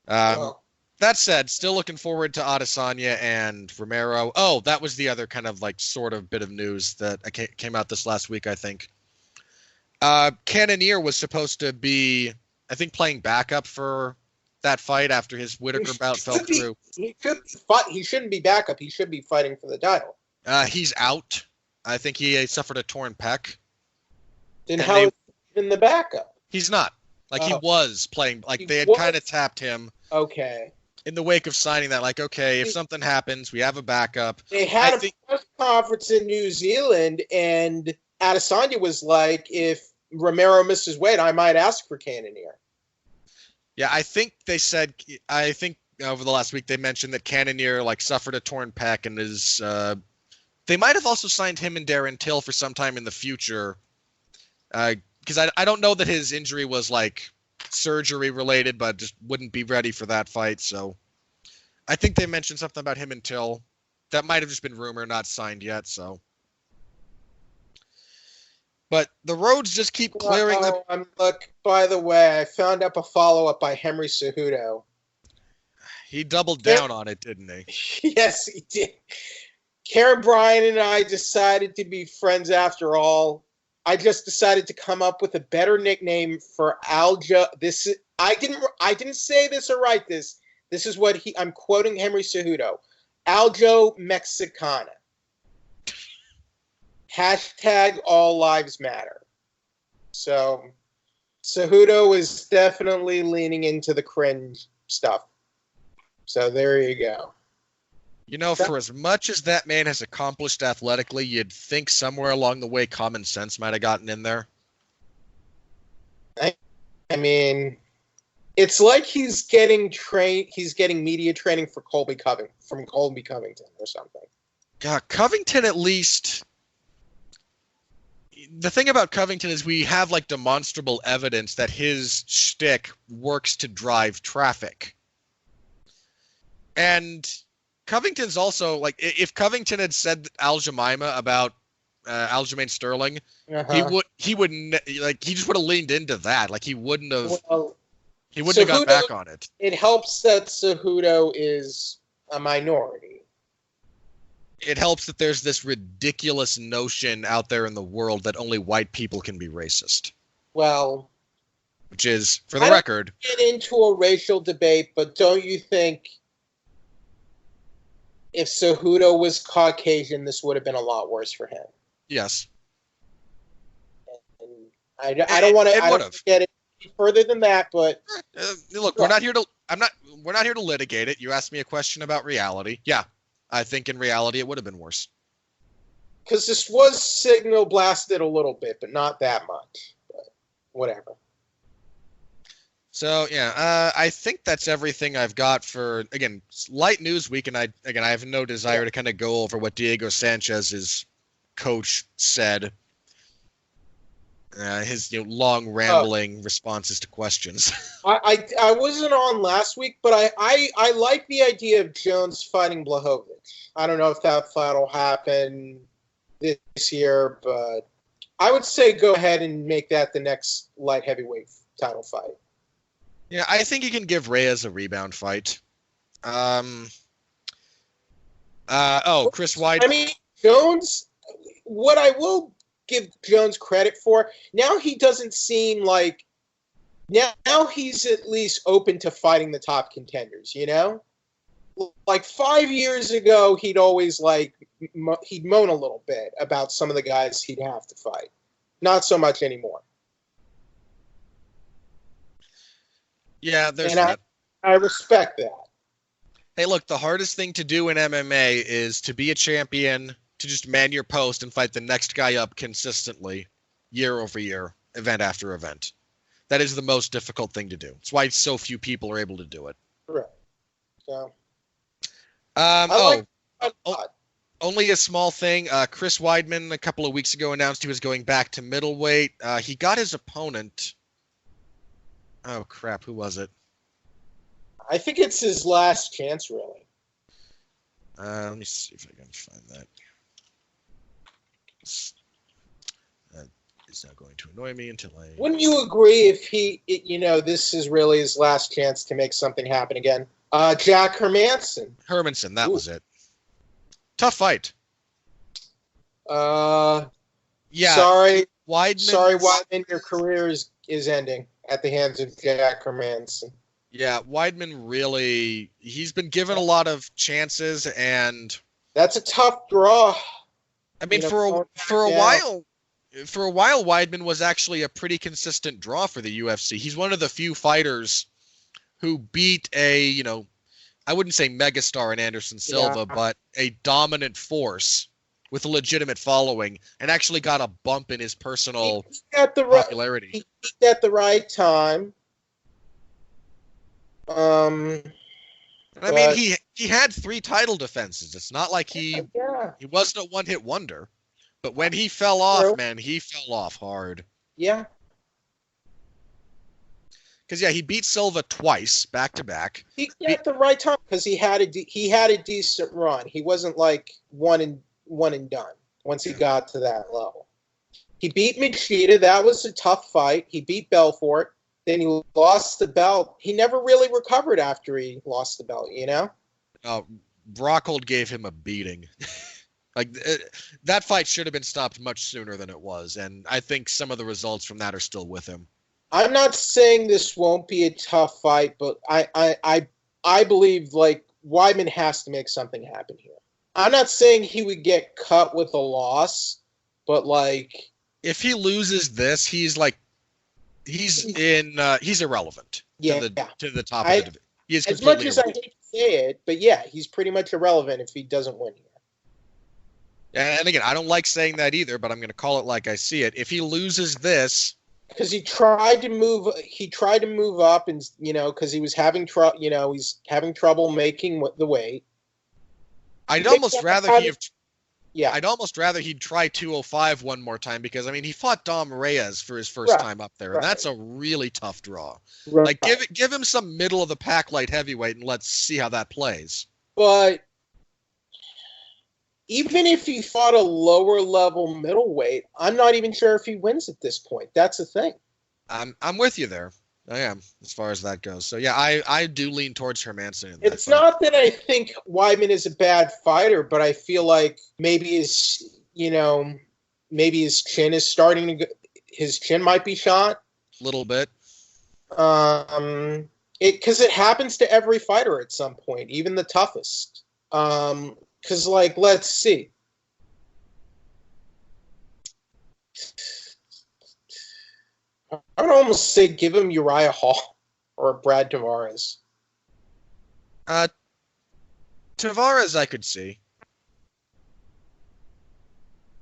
Speaker 1: That said, still looking forward to Adesanya and Romero. Oh, that was the other kind of like sort of bit of news that came out this last week, I think. Cannonier was supposed to be, I think, playing backup for that fight after his Whittaker bout fell through.
Speaker 2: He shouldn't be backup. He should be fighting for the title.
Speaker 1: He's out. I think he suffered a torn pec.
Speaker 2: Then how is he in the backup?
Speaker 1: He's not. Like, he was playing. Like, they had kind of tapped him.
Speaker 2: Okay.
Speaker 1: In the wake of signing that, like, okay, if something happens, we have a backup.
Speaker 2: They had a press conference in New Zealand, and Adesanya was like, if Romero misses weight, I might ask for Cannonier.
Speaker 1: Yeah, I think they said, over the last week they mentioned that Cannonier, like, suffered a torn pec and is, they might have also signed him and Darren Till for some time in the future. Because I don't know that his injury was, like, surgery related, but just wouldn't be ready for that fight. So I think they mentioned something about him and Till. That might have just been rumor, not signed yet. So, but the roads just keep clearing.
Speaker 2: Look, by the way, I found up a follow-up by Henry Cejudo.
Speaker 1: He doubled down on it, didn't he?
Speaker 2: Yes, he did. Karen Bryan and I decided to be friends after all. I just decided to come up with a better nickname for Aljo. I didn't say this or write this. This is what I'm quoting Henry Cejudo. Aljo Mexicana. Hashtag all lives matter. So Cejudo is definitely leaning into the cringe stuff. So there you go.
Speaker 1: You know, for as much as that man has accomplished athletically, you'd think somewhere along the way common sense might have gotten in there.
Speaker 2: I mean, it's like he's getting media training for Colby Covington or something.
Speaker 1: Yeah, Covington at least. The thing about Covington is we have like demonstrable evidence that his shtick works to drive traffic. And Covington's also, like, if Covington had said Al-Jemima about Aljamain Sterling, he wouldn't, like, he just would have leaned into that. Like, he wouldn't have gone back on it.
Speaker 2: It helps that Cejudo is a minority.
Speaker 1: It helps that there's this ridiculous notion out there in the world that only white people can be racist.
Speaker 2: Well,
Speaker 1: which is, for the record,
Speaker 2: get into a racial debate, but don't you think if Cejudo was Caucasian, this would have been a lot worse for him?
Speaker 1: Yes.
Speaker 2: And I don't want to get it further than that, but
Speaker 1: look, we're not here to litigate it. You asked me a question about reality. Yeah, I think in reality it would have been worse.
Speaker 2: Because this was signal blasted a little bit, but not that much. But whatever.
Speaker 1: So, yeah, I think that's everything I've got for, again, light news week, and I have no desire to kind of go over what Diego Sanchez's coach said, his long rambling responses to questions.
Speaker 2: I wasn't on last week, but I like the idea of Jones fighting Blachowicz. I don't know if that fight will happen this year, but I would say go ahead and make that the next light heavyweight title fight.
Speaker 1: Yeah, I think you can give Reyes a rebound fight. Chris Weidman.
Speaker 2: I mean, Jones, what I will give Jones credit for, now he doesn't seem like, now he's at least open to fighting the top contenders, you know? Like 5 years ago, he'd always he'd moan a little bit about some of the guys he'd have to fight. Not so much anymore.
Speaker 1: Yeah, there's that.
Speaker 2: I respect that.
Speaker 1: Hey, look, the hardest thing to do in MMA is to be a champion, to just man your post and fight the next guy up consistently, year over year, event after event. That is the most difficult thing to do. It's why so few people are able to do it.
Speaker 2: Right. So,
Speaker 1: only a small thing. Chris Weidman, a couple of weeks ago, announced he was going back to middleweight. He got his opponent. Oh, crap. Who was it?
Speaker 2: I think it's his last chance, really.
Speaker 1: Let me see if I can find that. That is not going to annoy me until I...
Speaker 2: Wouldn't you agree if this is really his last chance to make something happen again? Jack Hermanson.
Speaker 1: Hermanson, that was it. Tough fight.
Speaker 2: Yeah. Sorry, Weidman, your career is ending at the hands of Jack Hermanson.
Speaker 1: Yeah, Weidman really, he's been given a lot of chances, and
Speaker 2: that's a tough draw.
Speaker 1: I mean, for a while, Weidman was actually a pretty consistent draw for the UFC. He's one of the few fighters who beat a, I wouldn't say megastar in Anderson Silva, but a dominant force with a legitimate following, and actually got a bump in his personal popularity.
Speaker 2: He peaked at the right time.
Speaker 1: I mean, he had 3 title defenses. It's not like he wasn't a one-hit wonder. But when he fell off, man, he fell off hard.
Speaker 2: Yeah.
Speaker 1: Because he beat Silva twice, back to back.
Speaker 2: He at the right time because he had a decent run. He wasn't like one and done once he got to that level. He beat Machida. That was a tough fight. He beat Belfort. Then he lost the belt. He never really recovered after he lost the belt,
Speaker 1: Rockhold gave him a beating. That fight should have been stopped much sooner than it was, and I think some of the results from that are still with him.
Speaker 2: I'm not saying this won't be a tough fight, but I believe Weidman has to make something happen here. I'm not saying he would get cut with a loss, but
Speaker 1: if he loses this, he's irrelevant to the top of the division. He is
Speaker 2: as much as I hate to say it, but he's pretty much irrelevant if he doesn't win here.
Speaker 1: And again, I don't like saying that either, but I'm going to call it like I see it. If he loses this,
Speaker 2: because he tried to move up, and because he was having trouble making the weight.
Speaker 1: I'd almost rather he'd try 205 one more time, because he fought Dom Reyes for his first time up there, and that's a really tough draw. Right. Give him some middle of the pack light heavyweight, and let's see how that plays.
Speaker 2: But even if he fought a lower level middleweight, I'm not even sure if he wins at this point. That's the thing.
Speaker 1: I'm with you there. I am, as far as that goes. So I do lean towards Hermanson.
Speaker 2: It's not that I think Weidman is a bad fighter, but I feel like maybe his chin is starting to go, his chin might be shot
Speaker 1: a little bit.
Speaker 2: Because it happens to every fighter at some point, even the toughest. Because let's see. I would almost say give him Uriah Hall or Brad Tavares.
Speaker 1: Tavares I could see.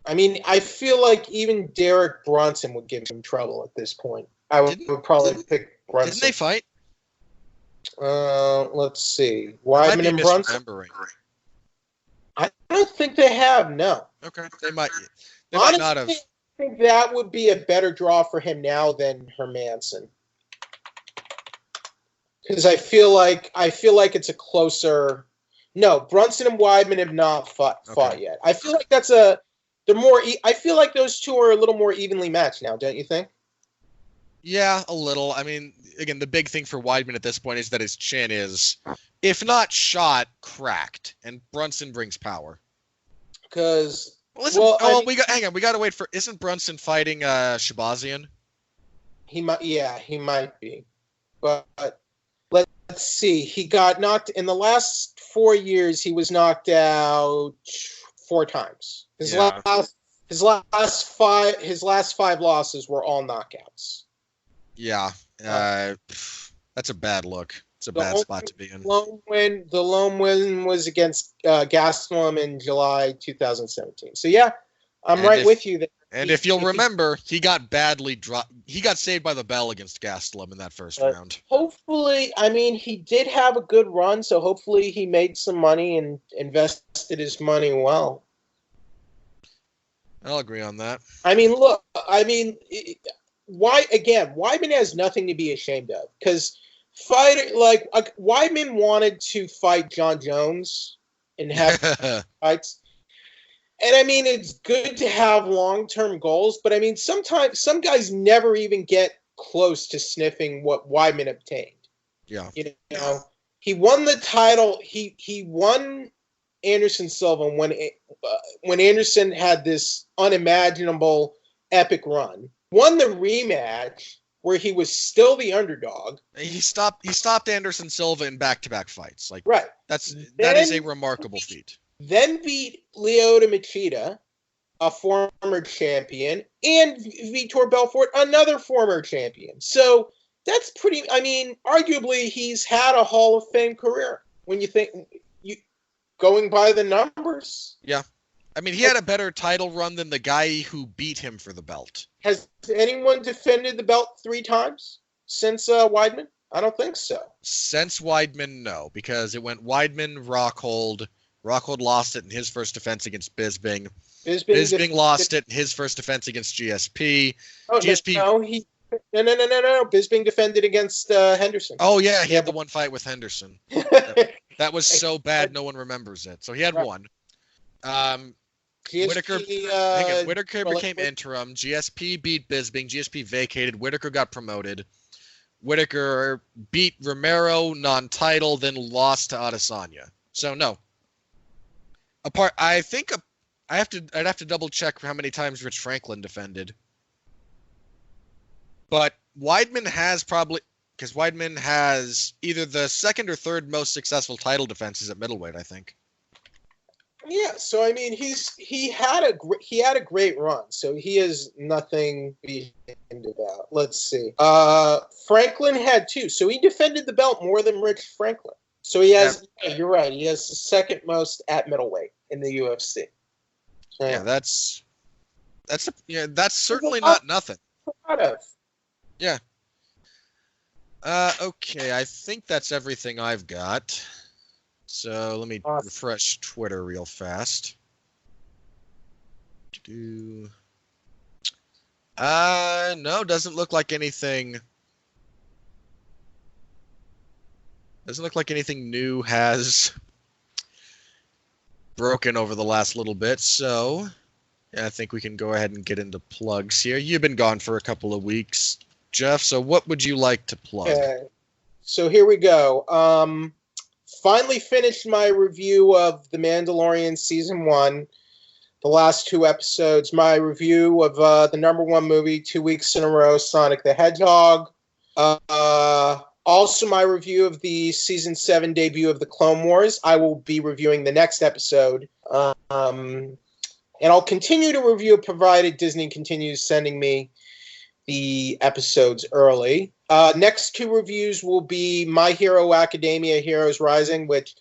Speaker 2: I feel like even Derek Brunson would give him trouble at this point. I would probably pick Brunson.
Speaker 1: Didn't they fight?
Speaker 2: Let's see. Weidman and Brunson? I don't think they have, no.
Speaker 1: Okay, they might
Speaker 2: Honestly,
Speaker 1: not have.
Speaker 2: I think that would be a better draw for him now than Hermanson. Because I feel like it's a closer. No, Brunson and Weidman have not fought yet. I feel like I feel like those two are a little more evenly matched now, don't you think?
Speaker 1: Yeah, a little. Again, the big thing for Weidman at this point is that his chin is, if not shot, cracked, and Brunson brings power.
Speaker 2: Because
Speaker 1: we got to wait for. Isn't Brunson fighting Shabazian?
Speaker 2: He might be, but let's see. He got knocked in the last 4 years. He was knocked out 4 times. His last 5 losses were all knockouts.
Speaker 1: Yeah, that's a bad look. It's a bad spot to be in.
Speaker 2: The lone win was against Gastelum in July 2017. So yeah, I'm right with you there.
Speaker 1: And if you'll remember, he got badly dropped. He got saved by the bell against Gastelum in that first round.
Speaker 2: Hopefully, I mean, he did have a good run, so hopefully he made some money and invested his money well.
Speaker 1: I'll agree on that.
Speaker 2: I mean, look, Weidman has nothing to be ashamed of, because Weidman wanted to fight John Jones and have fights. And I mean, it's good to have long-term goals, but I mean, sometimes some guys never even get close to sniffing what Weidman obtained.
Speaker 1: Yeah.
Speaker 2: You know, he won the title. He won Anderson Silva when Anderson had this unimaginable epic run. Won the rematch where he was still the underdog.
Speaker 1: He stopped Anderson Silva in back-to-back fights. Like,
Speaker 2: right.
Speaker 1: That is a remarkable feat.
Speaker 2: Then beat Lyoto Machida, a former champion, and Vitor Belfort, another former champion. So that's pretty. I mean, arguably, he's had a Hall of Fame career. When you think going by the numbers.
Speaker 1: Yeah, I mean, he had a better title run than the guy who beat him for the belt.
Speaker 2: Has anyone defended the belt 3 times since Weidman? I don't think so.
Speaker 1: Since Weidman, no, because it went Weidman, Rockhold. Rockhold lost it in his first defense against Bisping. Bisping lost it in his first defense against GSP.
Speaker 2: Oh,
Speaker 1: GSP.
Speaker 2: No. Bisping defended against Henderson.
Speaker 1: Oh, yeah, he had the one fight with Henderson. That was so bad, no one remembers it. So he had one. Whitaker became interim. GSP beat Bisping. GSP vacated. Whitaker got promoted. Whitaker beat Romero, non-title, then lost to Adesanya. So, no. I'd have to double check how many times Rich Franklin defended. But Weidman has because Weidman has either the second or third most successful title defenses at middleweight, I think.
Speaker 2: Yeah, so I mean, he had a great run, so he has nothing to be ashamed about. Let's see. Franklin had 2, so he defended the belt more than Rich Franklin. So he has. Yeah. You're right. He has the second most at middleweight in the UFC. So,
Speaker 1: yeah, that's certainly not nothing.
Speaker 2: Proud of.
Speaker 1: Yeah. Okay, I think that's everything I've got. So let me refresh Twitter real fast. No, doesn't look like anything. Doesn't look like anything new has broken over the last little bit. So yeah, I think we can go ahead and get into plugs here. You've been gone for a couple of weeks, Jeff. So what would you like to plug?
Speaker 2: Okay. So here we go. Finally finished my review of The Mandalorian Season 1, the last 2 episodes. My review of the #1 movie 2 weeks in a row, Sonic the Hedgehog. Also my review of the Season 7 debut of The Clone Wars. I will be reviewing the next episode. And I'll continue to review provided Disney continues sending me the episodes early. Next 2 reviews will be My Hero Academia Heroes Rising, which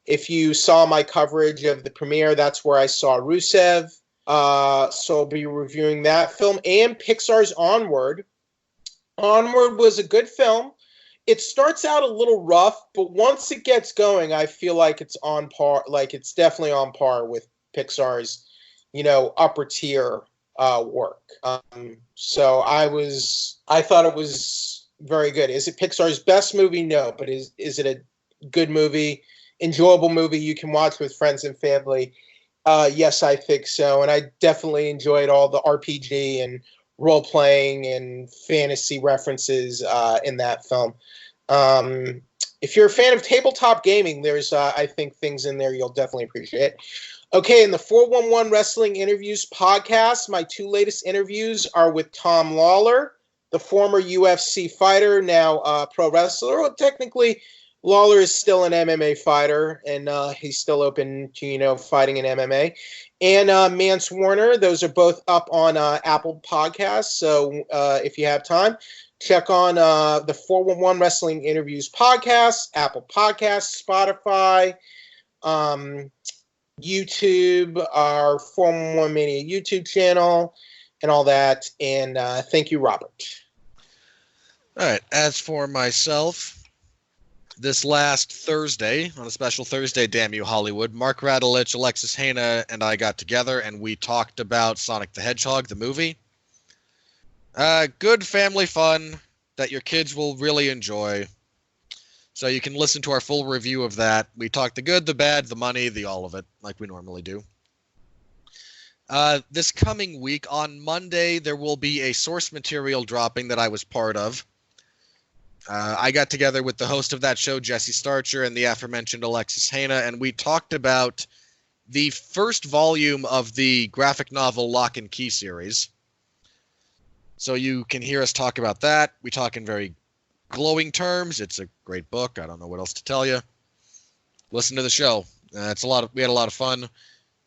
Speaker 2: if you saw my coverage of the premiere, that's where I saw Rusev. So I'll be reviewing that film and Pixar's Onward. Onward was a good film. It starts out a little rough, but once it gets going, I feel like it's on par. Like it's definitely on par with Pixar's, upper tier work. So I thought it was very good. Is it Pixar's best movie? No, but is it a good movie, enjoyable movie you can watch with friends and family? Yes, I think so. And I definitely enjoyed all the RPG and role-playing and fantasy references in that film. If you're a fan of tabletop gaming, there's, I think, things in there you'll definitely appreciate. Okay, in the 411 Wrestling Interviews podcast, my 2 latest interviews are with Tom Lawler, the former UFC fighter, now pro wrestler. Well, technically, Lawler is still an MMA fighter, and he's still open to, fighting in MMA. And Mance Warner, those are both up on Apple Podcasts, so if you have time, Check on the 411 Wrestling Interviews podcast, Apple Podcasts, Spotify, YouTube, our 411 Mania YouTube channel, and all that. And thank you, Robert.
Speaker 1: All right. As for myself, this last Thursday, on a special Thursday, damn you, Hollywood, Mark Radulich, Alexis Hejna, and I got together, and we talked about Sonic the Hedgehog, the movie. Good family fun that your kids will really enjoy. So you can listen to our full review of that. We talked the good, the bad, the money, the all of it, like we normally do. This coming week, on Monday, there will be a source material dropping that I was part of. I got together with the host of that show, Jesse Starcher, and the aforementioned Alexis Hejna, and we talked about the first volume of the graphic novel Lock and Key series. So you can hear us talk about that. We talk in very glowing terms. It's a great book. I don't know what else to tell you. Listen to the show. We had a lot of fun.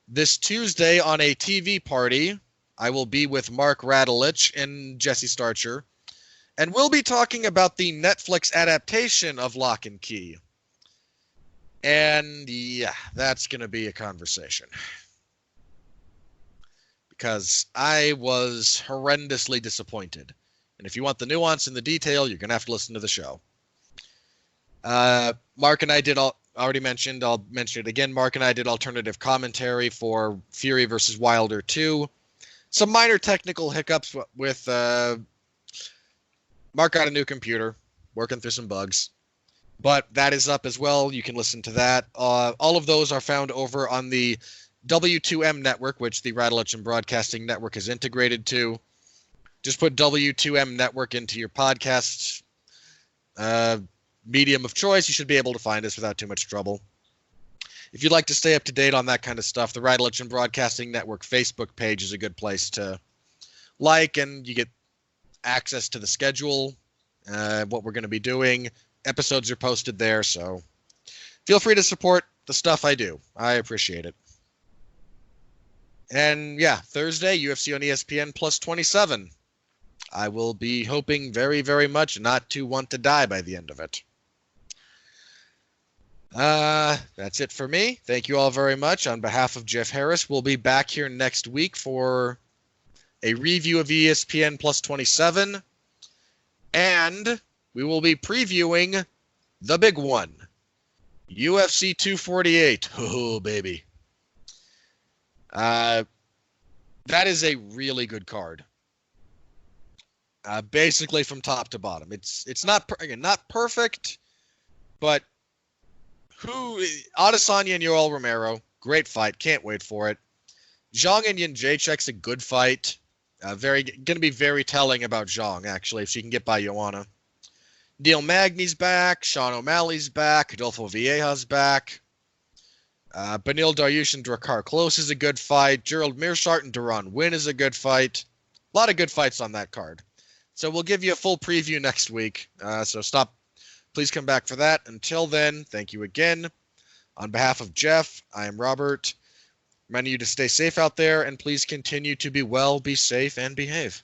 Speaker 1: This Tuesday on a TV party, I will be with Mark Radulich and Jesse Starcher, and we'll be talking about the Netflix adaptation of Lock and Key. And yeah, that's going to be a conversation. Because I was horrendously disappointed. And if you want the nuance and the detail, you're going to have to listen to the show. Mark and I did, already mentioned, I'll mention it again, Mark and I did alternative commentary for Fury vs. Wilder 2. Some minor technical hiccups with Mark got a new computer, working through some bugs. But that is up as well. You can listen to that. All of those are found over on the W2M network, which the Radulich and Broadcasting Network is integrated to. Just put W2M network into your podcast medium of choice. You should be able to find us without too much trouble. If you'd like to stay up to date on that kind of stuff, the Radulich and Broadcasting Network Facebook page is a good place to like, and you get access to the schedule, what we're going to be doing. Episodes are posted there, so feel free to support the stuff I do. I appreciate it. And yeah, Thursday, UFC on ESPN plus 27. I will be hoping very, very much not to want to die by the end of it. That's it for me. Thank you all very much. On behalf of Jeff Harris, we'll be back here next week for a review of ESPN plus 27. And we will be previewing the big one, UFC 248. Oh, baby. That is a really good card. Basically from top to bottom. It's not perfect, but Adesanya and Yoel Romero, great fight. Can't wait for it. Zhang and Jędrzejczyk's a good fight. Going to be very telling about Zhang, actually, if she can get by Joanna. Neil Magny's back. Sean O'Malley's back. Adolfo Vieja's back. Beneil Dariush and Drakkar Klose is a good fight. Gerald Meerschaert and Deron Winn is a good fight. A lot of good fights on that card. So we'll give you a full preview next week. Please come back for that. Until then, thank you again. On behalf of Jeff, I am Robert. Reminding you to stay safe out there, and please continue to be well, be safe, and behave.